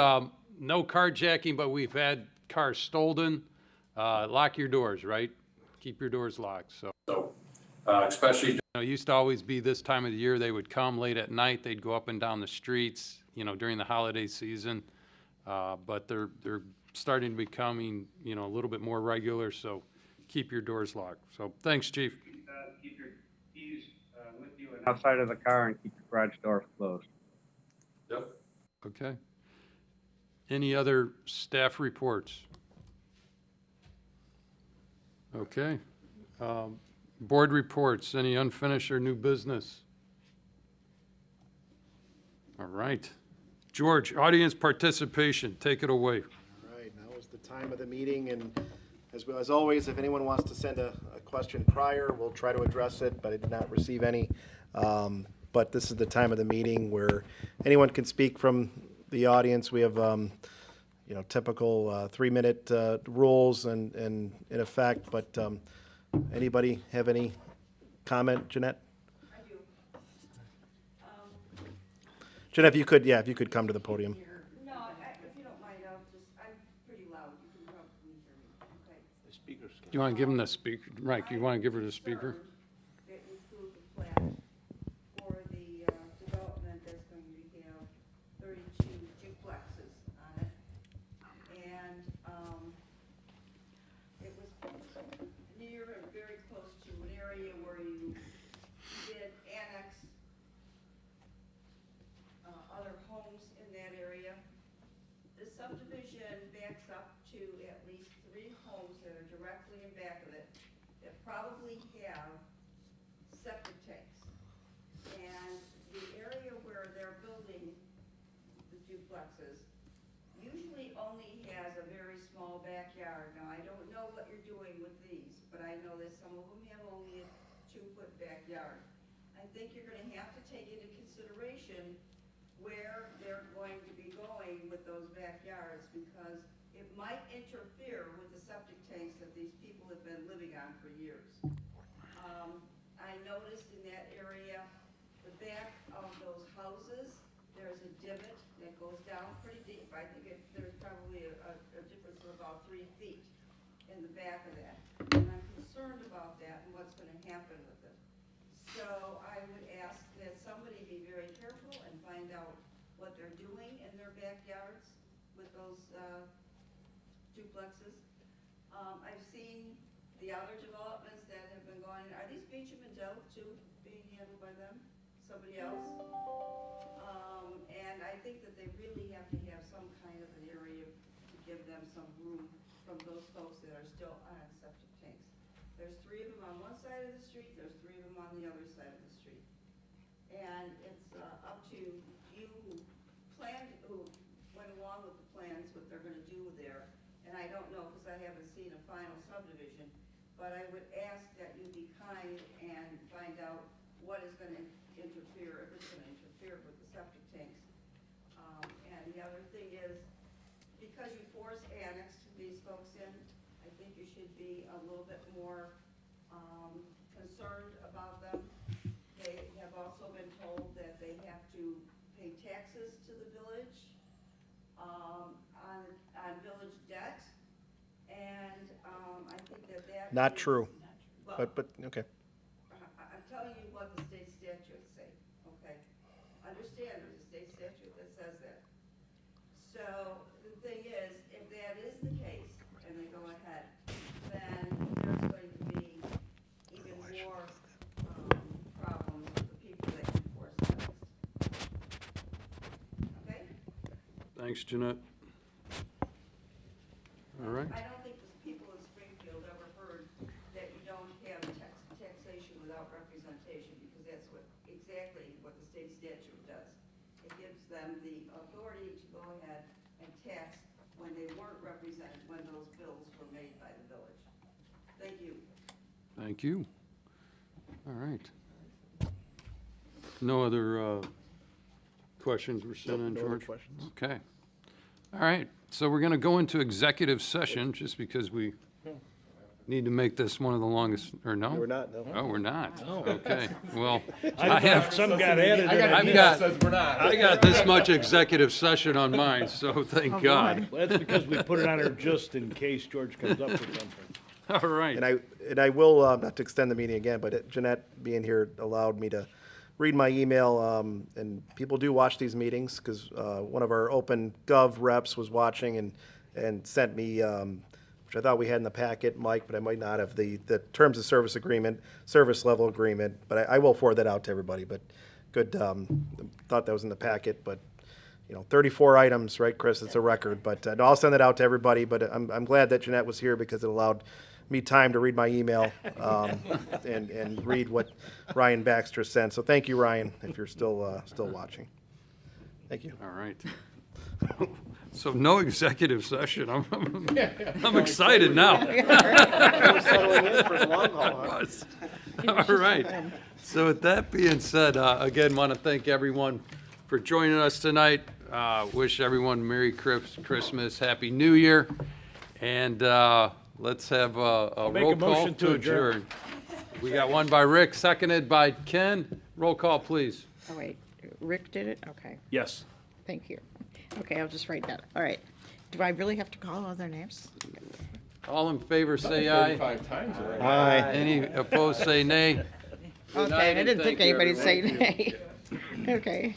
no carjacking, but we've had cars stolen. Lock your doors, right? Keep your doors locked. So especially, it used to always be this time of the year, they would come late at night, they'd go up and down the streets, during the holiday season. But they're starting to becoming, a little bit more regular, so keep your doors locked. So thanks, Chief. Keep your keys with you and outside of the car, and keep your garage doors closed. Yep. Okay. Any other staff reports? Okay. Board reports, any unfinished or new business? All right. George, audience participation, take it away. All right, now is the time of the meeting, and as always, if anyone wants to send a question prior, we'll try to address it, but I did not receive any. But this is the time of the meeting where anyone can speak from the audience. We have, typical 3-minute rules and in effect, but anybody have any comment, Jeanette? I do. Jeanette, if you could come to the podium. No, if you don't mind, I'm pretty loud. You can probably hear me, okay? Do you want to give him the speaker? Mike, you want to give her the speaker? That include the plan for the development that's going to have 32 duplexes on it. And it was near and very close to an area where you did annex other homes in that area. The subdivision backs up to at least 3 homes that are directly in back of it that probably have septic tanks. And the area where they're building the duplexes usually only has a very small backyard. Now, I don't know what you're doing with these, but I know that some of them have only a 2-foot backyard. I think you're gonna have to take into consideration where they're going to be going with those backyards because it might interfere with the septic tanks that these people have been living on for years. I noticed in that area, the back of those houses, there's a divot that goes down pretty deep. I think there's probably a difference of about 3 feet in the back of that. And I'm concerned about that and what's gonna happen with it. So I would ask that somebody be very careful and find out what they're doing in their backyards with those duplexes. I've seen the other developments that have been going, are these Beecham and Dell too being handled by them? Somebody else? And I think that they really have to have some kind of an area to give them some room from those folks that are still on septic tanks. There's 3 of them on one side of the street, there's 3 of them on the other side of the street. And it's up to you who went along with the plans, what they're gonna do there. And I don't know, because I haven't seen a final subdivision, but I would ask that you be kind and find out what is gonna interfere, if it's gonna interfere with the septic tanks. And the other thing is, because you force annexed these folks in, I think you should be a little bit more concerned about them. They have also been told that they have to pay taxes to the village on village debt, and I think that. Not true, Well, but, okay. I'm telling you what the state statutes say, okay? Understand, there's a state statute that says that. So the thing is, if that is the case, and they go ahead, then there's going to be even more problems with the people that enforce that. Okay? Thanks, Jeanette. All right. I don't think the people in Springfield ever heard that you don't have taxation without representation, because that's exactly what the state statute does. It gives them the authority to go ahead and tax when they weren't represented, when those bills were made by the village. Thank you. Thank you. All right. No other questions were sent in, No other George? questions. Okay. All right, so we're going to go into executive session, just because we need to make this one of the longest, or no? We're not, no. Oh, we're not? Okay, well, I have, some got added. I got this much executive session on mine, so thank God. Well, that's because we put it on there just in case George comes up with something. All right. And I will, not to extend the meeting again, but Jeanette being here allowed me to read my email, and people do watch these meetings, because one of our open gov reps was watching and sent me, which I thought we had in the packet, Mike, but I might not have, the terms of service agreement, service level agreement, but I will forward that out to everybody, but good, thought that was in the packet, but, 34 items, right, Chris? It's a record, but no, I'll send it out to everybody, but I'm glad that Jeanette was here, because it allowed me time to read my email and read what Ryan Baxter sent. So thank you, Ryan, if you're still watching. Thank you. All right. So no executive session. I'm excited now. Settling in for the long haul, huh? All right. So with that being said, again, want to thank everyone for joining us tonight. Wish everyone Merry Christmas, Happy New Year, and let's have a Make roll a call motion to adjourn. We got one by Rick, seconded by Ken. Roll call, please. Oh, wait, Rick did it? Okay, Yes. thank you. Okay, I'll just write that. All right. Do I really have to call all their names? All in favor, say aye. 35 times already. Aye. Any opposed, say nay. Good night, Okay, I and didn't think thank you, anybody'd say everyone. nay. Okay.